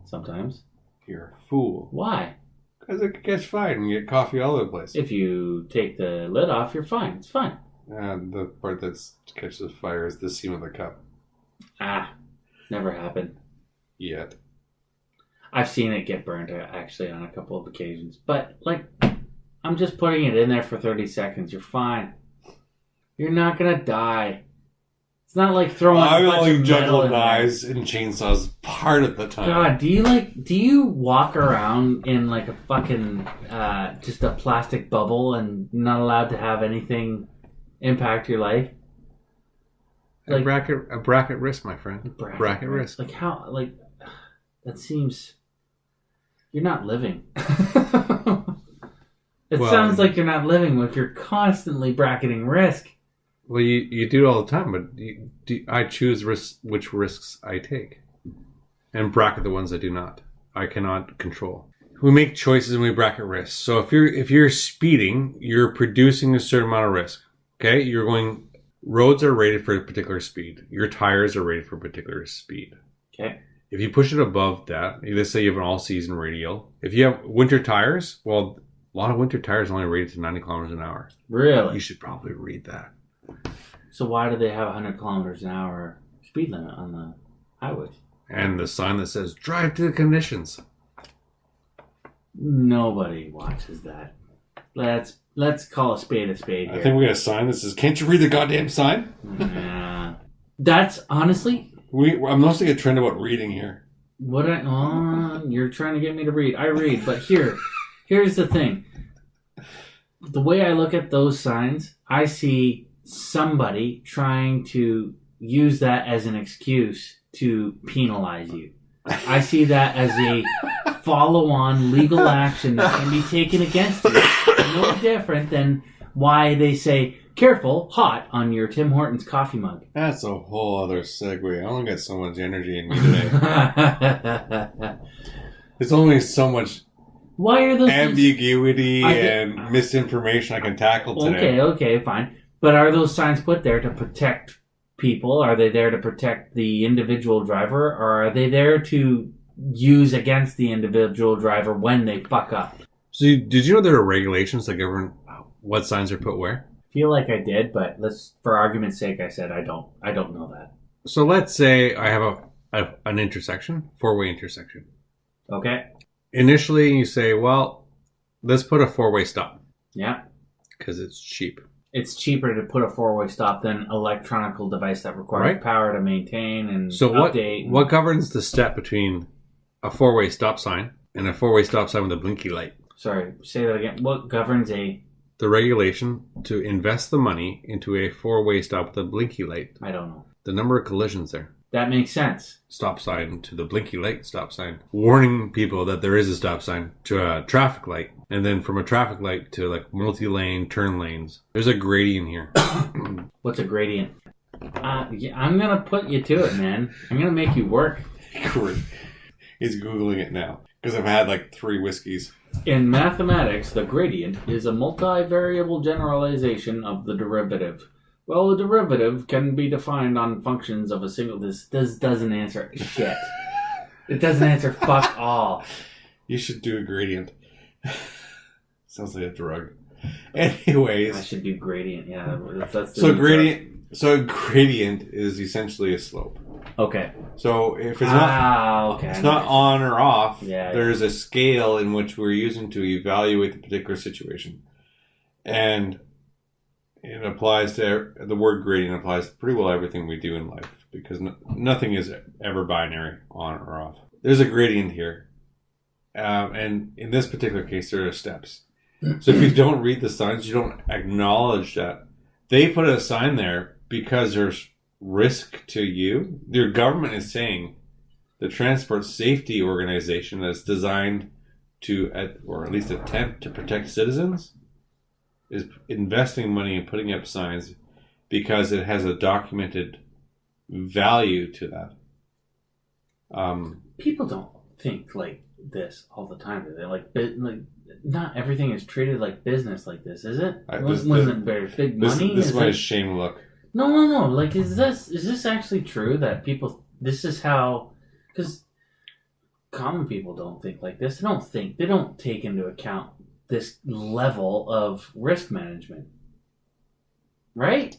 Sometimes. You're a fool. Why? Because it gets fried and you get coffee all over the place. If you take the lid off, you're fine. It's fine. The part that catches fire is the seam of the cup. Never happened. Yet. I've seen it get burnt, actually, on a couple of occasions. But, I'm just putting it in there for 30 seconds. You're fine. You're not going to die. It's not like throwing I a bunch only of juggle metal in there. knives and chainsaws part of the time. God, do you walk around in like a fucking, just a plastic bubble and not allowed to have anything impact your life? A bracket risk, my friend. Bracket risk. Like how? That seems. You're not living. It sounds like you're not living if you're constantly bracketing risk. Well, you do it all the time, but I choose which risks I take, and bracket the ones I do not. I cannot control. We make choices and we bracket risks. So if you're speeding, you're producing a certain amount of risk. Okay, roads are rated for a particular speed. Your tires are rated for a particular speed. Okay. If you push it above that, let's say you have an all-season radial. If you have winter tires, well, a lot of winter tires are only rated to 90 kilometers an hour. Really? You should probably read that. So why do they have 100 kilometers an hour speed limit on the highways? And the sign that says, drive to the conditions. Nobody watches that. Let's call a spade here. I think we got a sign that says, can't you read the goddamn sign? Yeah. That's honestly... I'm noticing a trend about reading here. You're trying to get me to read. I read, but here's the thing. The way I look at those signs, I see somebody trying to use that as an excuse to penalize you. I see that as a follow-on legal action that can be taken against you. No different than why they say, careful, hot, on your Tim Hortons coffee mug. That's a whole other segue. I only got so much energy in me today. There's only so much why are those ambiguity and misinformation I can tackle today. Okay, fine. But are those signs put there to protect people? Are they there to protect the individual driver? Or are they there to use against the individual driver when they fuck up? So did you know there are regulations that govern what signs are put where? I feel like I did, but for argument's sake, I said I don't know that. So let's say I have an intersection, four-way intersection. Okay. Initially, you say, well, let's put a four-way stop. Yeah. Because it's cheap. It's cheaper to put a four-way stop than an electronical device that requires power to maintain and update. What governs the step between a four-way stop sign and a four-way stop sign with a blinky light? Sorry, say that again. What governs the regulation to invest the money into a four-way stop with a blinky light? I don't know. The number of collisions there. That makes sense. Stop sign to the blinky light stop sign. Warning people that there is a stop sign to a traffic light. And then from a traffic light to like multi-lane turn lanes. There's a gradient here. What's a gradient? I'm going to put you to it, man. I'm going to make you work. He's Googling it now. Because I've had like 3 whiskeys. In mathematics, the gradient is a multivariable generalization of the derivative. Well, the derivative can be defined on functions of a single... This doesn't answer shit. It doesn't answer fuck all. You should do a gradient. Sounds like a drug. Anyways. I should do gradient, yeah. So gradient is essentially a slope. Okay. So if it's not it's not on or off, there's a scale in which we're using to evaluate the particular situation. And it applies to, the word gradient applies to pretty well everything we do in life, because nothing is ever binary, on or off. There's a gradient here. And in this particular case, there are steps. So if you don't read the signs, you don't acknowledge that they put a sign there because there's risk to you. Your government is saying the Transport Safety Organization is designed to, or at least attempt to protect citizens. is investing money and putting up signs because it has a documented value to that. People don't think like this all the time. Do they? Like not everything is treated like business like this, is it? Wasn't there big money? This is my shame look. No. Like, is this actually true that people? This is how, because common people don't think like this. They don't take into account this level of risk management, right?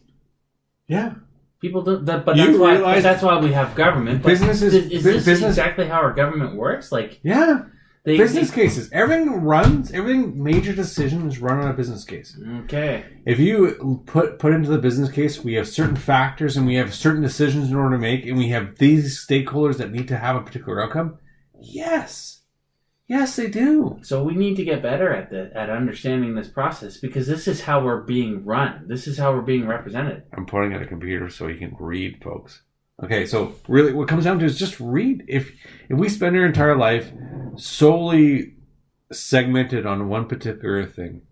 Yeah. People do that, but that's why we have government. But is this exactly how our government works? Like, yeah, business cases. Everything major decision is run on a business case. Okay. If you put into the business case, we have certain factors and we have certain decisions in order to make, and we have these stakeholders that need to have a particular outcome. Yes, they do. So we need to get better at understanding this process, because this is how we're being run. This is how we're being represented. I'm pointing at a computer so you can read, folks. Okay, so really what it comes down to is just read. If we spend our entire life solely segmented on one particular thing,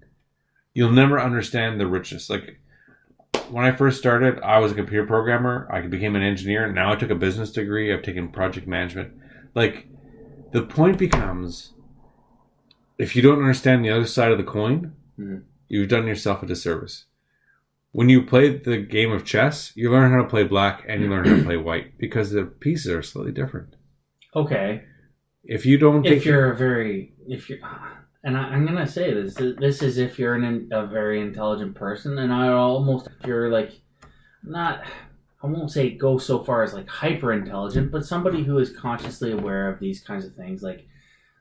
you'll never understand the richness. Like, when I first started, I was a computer programmer. I became an engineer. And now I took a business degree. I've taken project management. Like, the point becomes, if you don't understand the other side of the coin, you've done yourself a disservice. When you play the game of chess, you learn how to play black and you learn how to play white, because the pieces are slightly different. Okay. If you don't, I'm gonna say this is if you're a very intelligent person, and if you're like not. I won't say go so far as like hyper intelligent, but somebody who is consciously aware of these kinds of things. Like,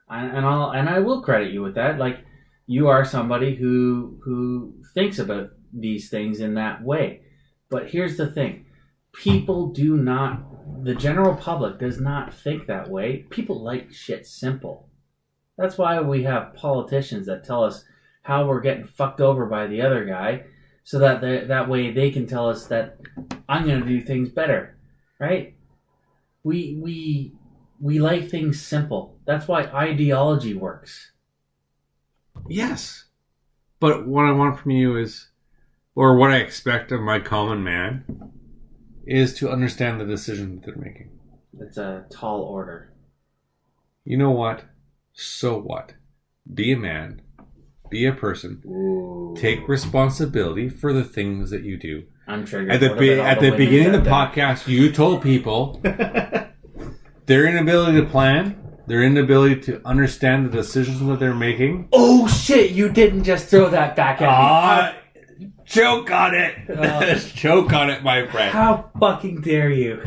I will credit you with that. Like, you are somebody who thinks about these things in that way. But here's the thing: the general public does not think that way. People like shit simple. That's why we have politicians that tell us how we're getting fucked over by the other guy, so that way they can tell us that I'm going to do things better, right? We like things simple. That's why ideology works. Yes. But what I want from you is, or what I expect of my common man, is to understand the decision that they're making. It's a tall order. You know what? So what? Be a man. Be a person. Ooh. Take responsibility for the things that you do. I'm triggered. At the beginning of the podcast, you told people their inability to plan, their inability to understand the decisions that they're making. Oh shit! You didn't just throw that back at me. Choke on it. Choke on it, my friend. How fucking dare you?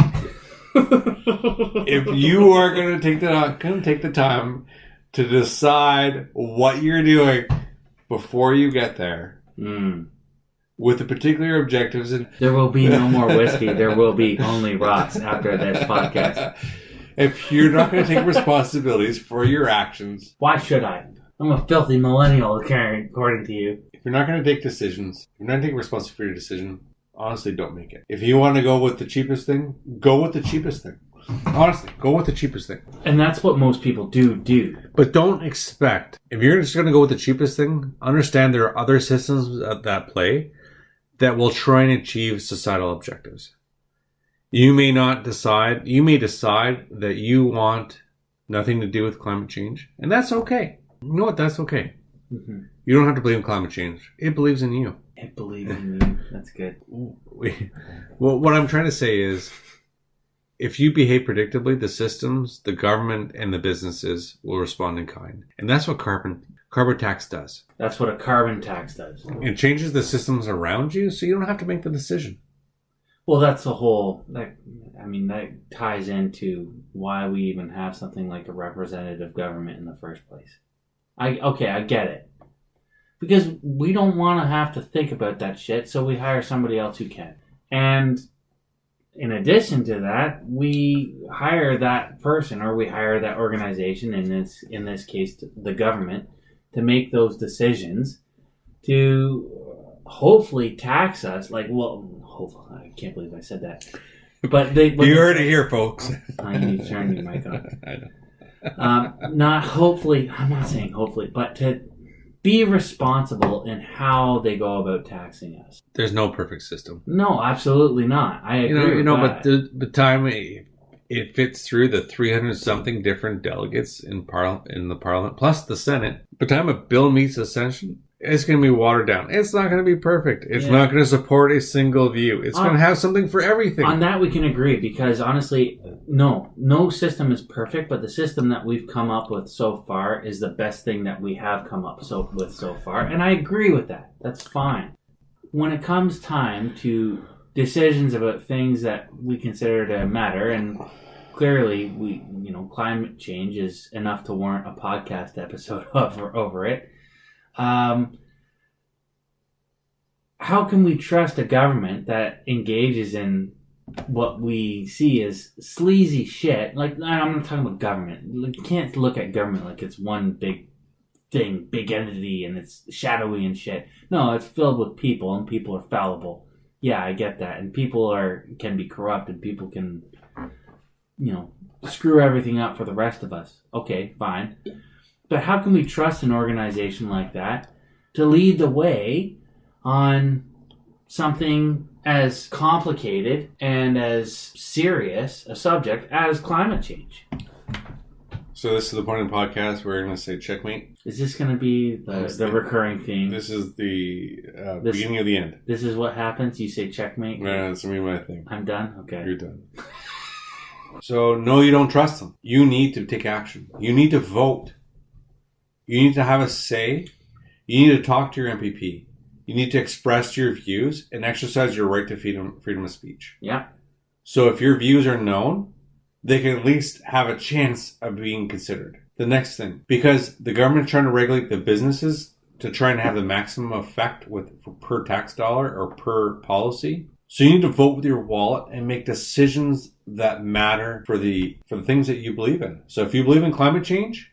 If you are going to take the time to decide what you're doing before you get there, with the particular objectives, there will be no more whiskey. There will be only rocks after this podcast. If you're not going to take responsibilities for your actions, why should I? I'm a filthy millennial, according to you. If you're not going to take decisions, if you're not taking responsibility for your decision, honestly, don't make it. If you want to go with the cheapest thing, go with the cheapest thing. Honestly, go with the cheapest thing. And that's what most people do. But don't expect, if you're just going to go with the cheapest thing, understand there are other systems that play that will try and achieve societal objectives. You may decide that you want nothing to do with climate change, and that's okay. You know what? That's okay. Mm-hmm. You don't have to blame climate change. It believes in you. It believes in you. That's good. Well, what I'm trying to say is, if you behave predictably, the systems, the government, and the businesses will respond in kind. And that's what carbon tax does. That's what a carbon tax does. It changes the systems around you so you don't have to make the decision. Well, that's the whole... that ties into why we even have something like a representative government in the first place. I get it. Because we don't want to have to think about that shit, so we hire somebody else who can. And in addition to that, we hire that person, or we hire that organization, in this case the government, to make those decisions, to hopefully tax us. Hopefully, I can't believe I said that. But you heard it here, folks. I need to turn your mic on. I know. Not hopefully. I'm not saying hopefully, but to be responsible in how they go about taxing us. There's no perfect system. No, absolutely not. I agree with that. But the time it fits through the 300 something different delegates in the Parliament plus the Senate. By the time a bill meets the Senate, it's going to be watered down. It's not going to be perfect. It's not going to support a single view. It's going to have something for everything. On that we can agree, because honestly, no system is perfect, but the system that we've come up with so far is the best thing that we have come up with so far. And I agree with that. That's fine. When it comes time to decisions about things that we consider to matter, and clearly climate change is enough to warrant a podcast episode over it. How can we trust a government that engages in what we see as sleazy shit? Like, I'm not talking about government. You can't look at government like it's one big thing, big entity, and it's shadowy and shit. No, it's filled with people, and people are fallible. Yeah, I get that. And people can be corrupt, and people can, screw everything up for the rest of us. Okay, fine. But how can we trust an organization like that to lead the way on something as complicated and as serious a subject as climate change? So this is the point of the podcast where we're going to say checkmate. Is this going to be the recurring theme? This is the beginning of the end. This is what happens? You say checkmate? No, that's going to be my thing. I'm done? Okay. You're done. So, no, you don't trust them. You need to take action. You need to vote. You need to have a say. You need to talk to your MPP. You need to express your views and exercise your right to freedom of speech. Yeah. So if your views are known, they can at least have a chance of being considered. The next thing, because the government's trying to regulate the businesses to try and have the maximum effect per tax dollar or per policy. So you need to vote with your wallet and make decisions that matter for the things that you believe in. So if you believe in climate change,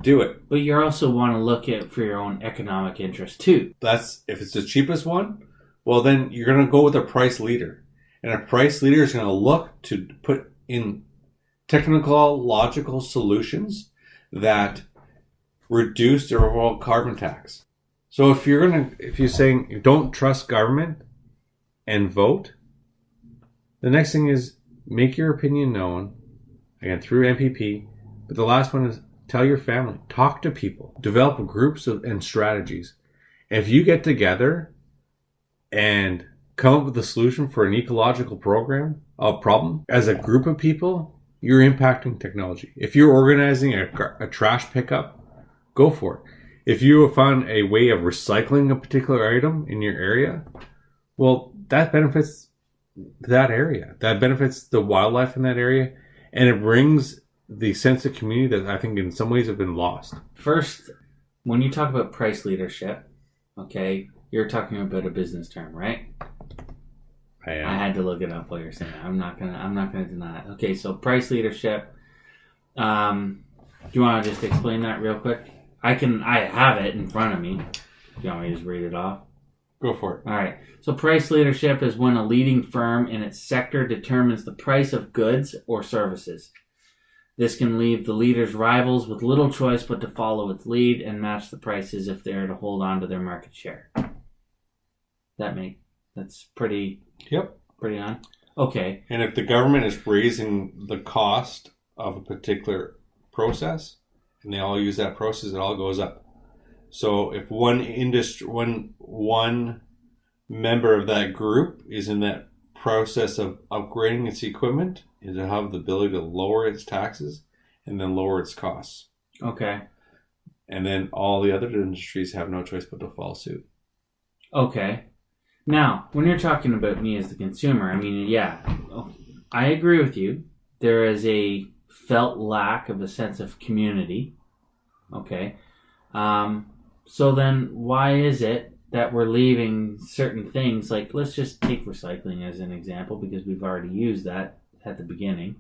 do it. But you also want to look at for your own economic interest too. That's if it's the cheapest one, well then you're going to go with a price leader. And a price leader is going to look to put in technological solutions that reduce their overall carbon tax. So if you're saying you don't trust government and vote, the next thing is make your opinion known, again through MPP. But the last one is tell your family, talk to people, develop groups and strategies. If you get together and come up with a solution for an ecological problem as a group of people, you're impacting technology. If you're organizing a trash pickup, go for it. If you have found a way of recycling a particular item in your area, well, that benefits that area. That benefits the wildlife in that area, and it brings the sense of community that I think in some ways have been lost. First, when you talk about price leadership, okay, you're talking about a business term, right? I had to look it up while you're saying it. I'm not gonna deny it. Okay, so price leadership. Do you want to just explain that real quick? I have it in front of me. Do you want me to just read it off? Go for it. All right. So price leadership is when a leading firm in its sector determines the price of goods or services. This can leave the leader's rivals with little choice but to follow its lead and match the prices if they are to hold on to their market share. That's pretty... Yep. Pretty on. Okay. And if the government is raising the cost of a particular process, and they all use that process, it all goes up. So if one member of that group is in that process of upgrading its equipment, it'll have the ability to lower its taxes and then lower its costs. Okay. And then all the other industries have no choice but to follow suit. Okay. Now, when you're talking about me as the consumer, I mean, yeah, I agree with you. There is a felt lack of a sense of community. Okay. So then why is it that we're leaving certain things, like let's just take recycling as an example because we've already used that at the beginning.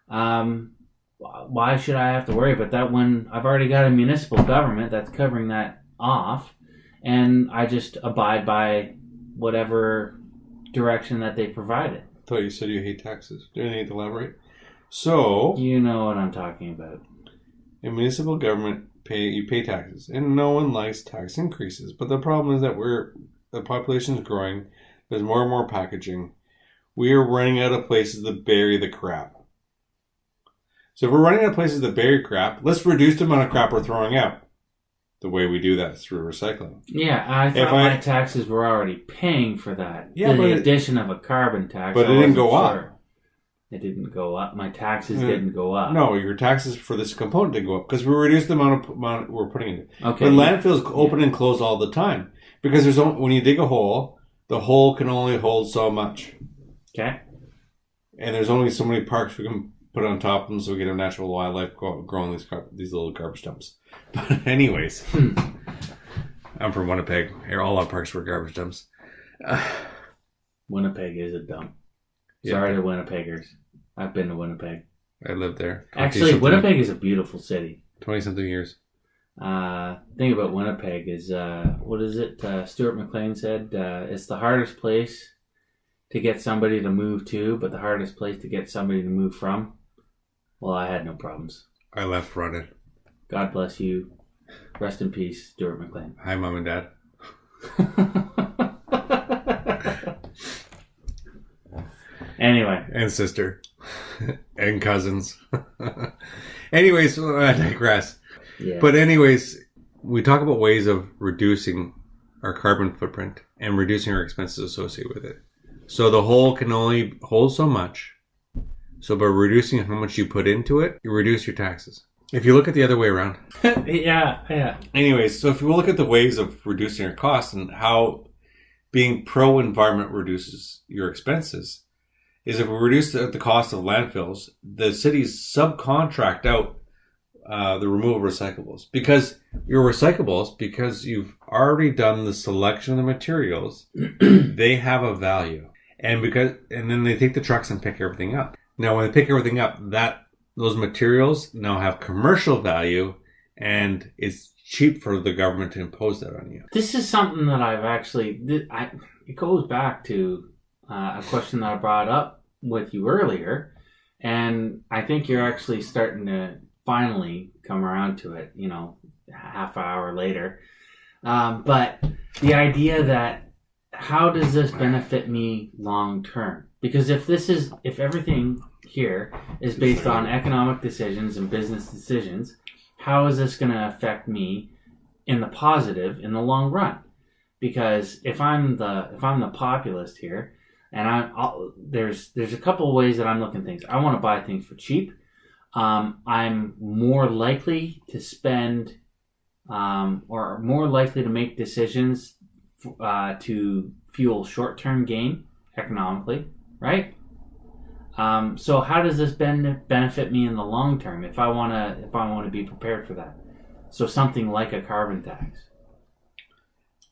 Why should I have to worry about that when I've already got a municipal government that's covering that off and I just abide by whatever direction that they provided? I thought you said you hate taxes. Do you need to elaborate? So... You know what I'm talking about. A municipal government you pay taxes, and no one likes tax increases. But the problem is that the population is growing. There's more and more packaging. We are running out of places to bury the crap. So if we're running out of places to bury crap, let's reduce the amount of crap we're throwing out. The way we do that is through recycling. Yeah, I thought my taxes were already paying for that. Yeah, the addition of a carbon tax. But it didn't go up. It didn't go up. My taxes didn't go up. No, your taxes for this component didn't go up because we reduced the amount we're putting in it. Okay. But landfills open and close all the time because when you dig a hole, the hole can only hold so much. Okay. And there's only so many parks we can put on top of them so we get a natural wildlife growing these little garbage dumps. But anyways, I'm from Winnipeg. Here, all our parks were garbage dumps. Winnipeg is a dump. Sorry to Winnipeggers. I've been to Winnipeg. I lived there. Actually, Winnipeg is a beautiful city. 20-something years. Thing about Winnipeg is, what is it? Stuart McLean said, it's the hardest place to get somebody to move to, but the hardest place to get somebody to move from. Well, I had no problems. I left running. God bless you. Rest in peace, Stuart McLean. Hi, Mom and Dad. Anyway. And sister. And cousins. Anyways, I digress. Yeah. But anyways, we talk about ways of reducing our carbon footprint and reducing our expenses associated with it. So the hole can only hold so much. So by reducing how much you put into it, you reduce your taxes. If you look at the other way around. Yeah. Anyways, so if you look at the ways of reducing your costs and how being pro-environment reduces your expenses, is if we reduce the cost of landfills, the cities subcontract out the removal of recyclables. Because you've already done the selection of the materials, they have a value. And then they take the trucks and pick everything up. Now, when they pick everything up, those materials now have commercial value, and it's cheap for the government to impose that on you. This is something that I've actually... it goes back to a question that I brought up with you earlier, and I think you're actually starting to finally come around to it, half an hour later. But the idea that how does this benefit me long term? Because if everything here is based on economic decisions and business decisions, how is this going to affect me in the positive in the long run? Because if I'm the populist here, and there's a couple of ways that I'm looking at things. I want to buy things for cheap. I'm more likely to spend or more likely to make decisions to fuel short-term gain economically, right? So how does this benefit me in the long term if I want to be prepared for that? So something like a carbon tax.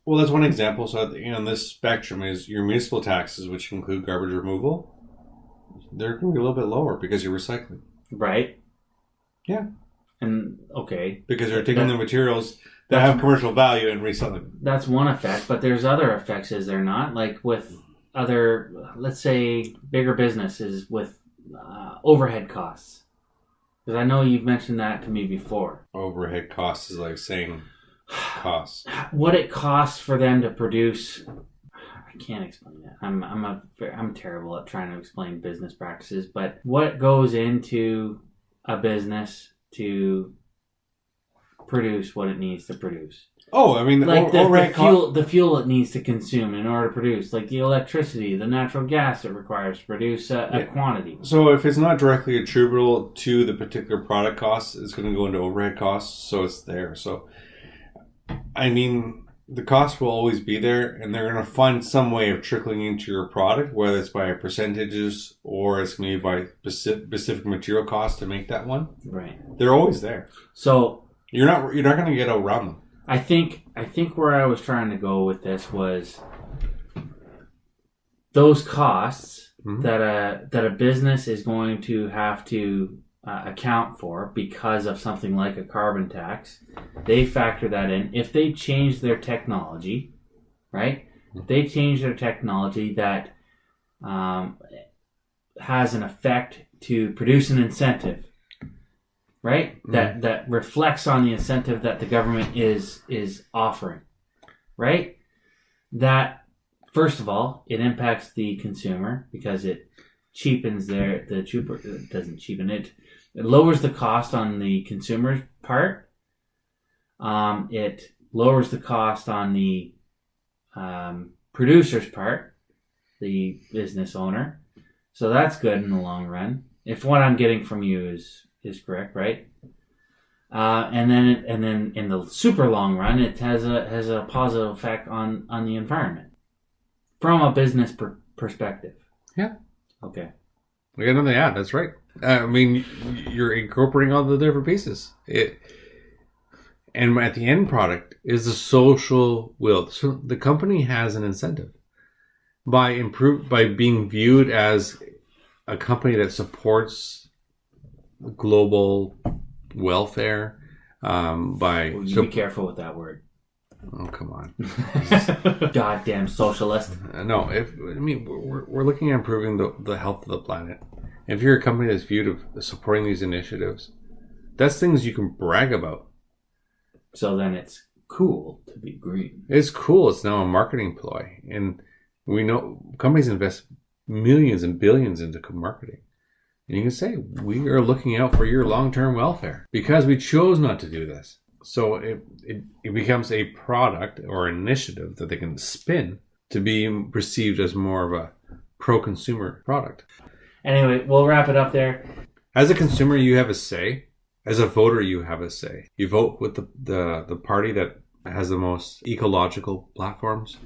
Well, that's one example. So on this spectrum is your municipal taxes, which include garbage removal. They're going to be a little bit lower because you're recycling. Right. Yeah. And okay. Because they're taking the materials that have commercial value and reselling them. That's one effect, but there's other effects, is there not? Like with other, let's say, bigger businesses with overhead costs. Because I know you've mentioned that to me before. Overhead costs is like saying costs. What it costs for them to produce, I can't explain it. I'm terrible at trying to explain business practices, but what goes into a business to produce what it needs to produce? Oh, I mean, like the fuel it needs to consume in order to produce, like the electricity, the natural gas it requires to produce a quantity. So if it's not directly attributable to the particular product costs, it's going to go into overhead costs, so it's there. So, I mean, the cost will always be there, and they're going to find some way of trickling into your product, whether it's by percentages or it's going to be by specific material costs to make that one. Right. They're always there. So you're not going to get around them. I think where I was trying to go with this was those costs that a business is going to have to account for because of something like a carbon tax. They factor that in. If they change their technology, right? If they change their technology that has an effect to produce an incentive right? That reflects on the incentive that the government is offering, right? That, first of all, it impacts the consumer because it cheapens it doesn't cheapen it. It lowers the cost on the consumer's part. It lowers the cost on the producer's part, the business owner. So that's good in the long run. If what I'm getting from you is correct, right? And then in the super long run, it has a positive effect on the environment from a business perspective. Yeah. Okay. I got nothing to add. That's right. I mean, you're incorporating all the different pieces. And at the end product is the social will. So the company has an incentive by being viewed as a company that supports global welfare. Be careful with that word. Oh, come on. Goddamn socialist. No, we're looking at improving the health of the planet. If you're a company that's viewed of supporting these initiatives, that's things you can brag about. So then it's cool to be green. It's cool. It's now a marketing ploy. And we know companies invest millions and billions into marketing. And you can say, we are looking out for your long-term welfare because we chose not to do this. So it becomes a product or initiative that they can spin to be perceived as more of a pro-consumer product. Anyway, we'll wrap it up there. As a consumer, you have a say. As a voter, you have a say. You vote with the party that has the most ecological platforms.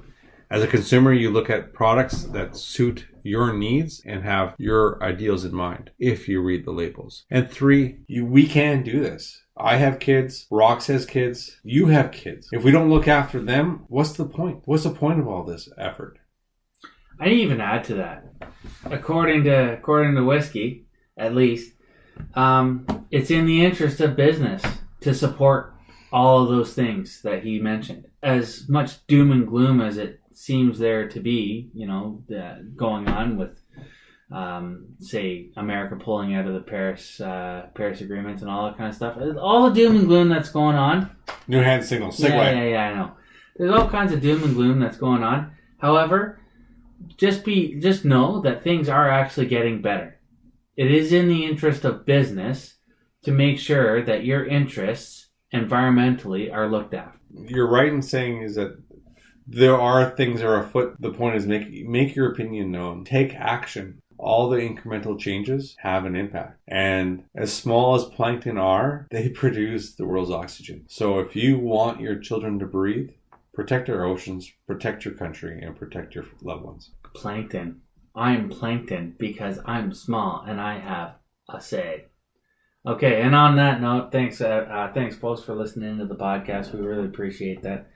As a consumer, you look at products that suit your needs and have your ideals in mind if you read the labels. And 3, we can do this. I have kids. Rox has kids. You have kids. If we don't look after them, what's the point? What's the point of all this effort? I'd even add to that. According to whiskey, at least, it's in the interest of business to support all of those things that he mentioned. As much doom and gloom as it seems there to be, going on with, say, America pulling out of the Paris Agreement and all that kind of stuff. All the doom and gloom that's going on. New hand signal. Segue. Yeah, I know. There's all kinds of doom and gloom that's going on. However, just know that things are actually getting better. It is in the interest of business to make sure that your interests environmentally are looked after. You're right in saying is that there are things that are afoot. The point is make your opinion known. Take action. All the incremental changes have an impact. And as small as plankton are, they produce the world's oxygen. So if you want your children to breathe, protect our oceans, protect your country, and protect your loved ones. Plankton. I'm plankton because I'm small and I have a say. Okay, and on that note, thanks folks for listening to the podcast. We really appreciate that.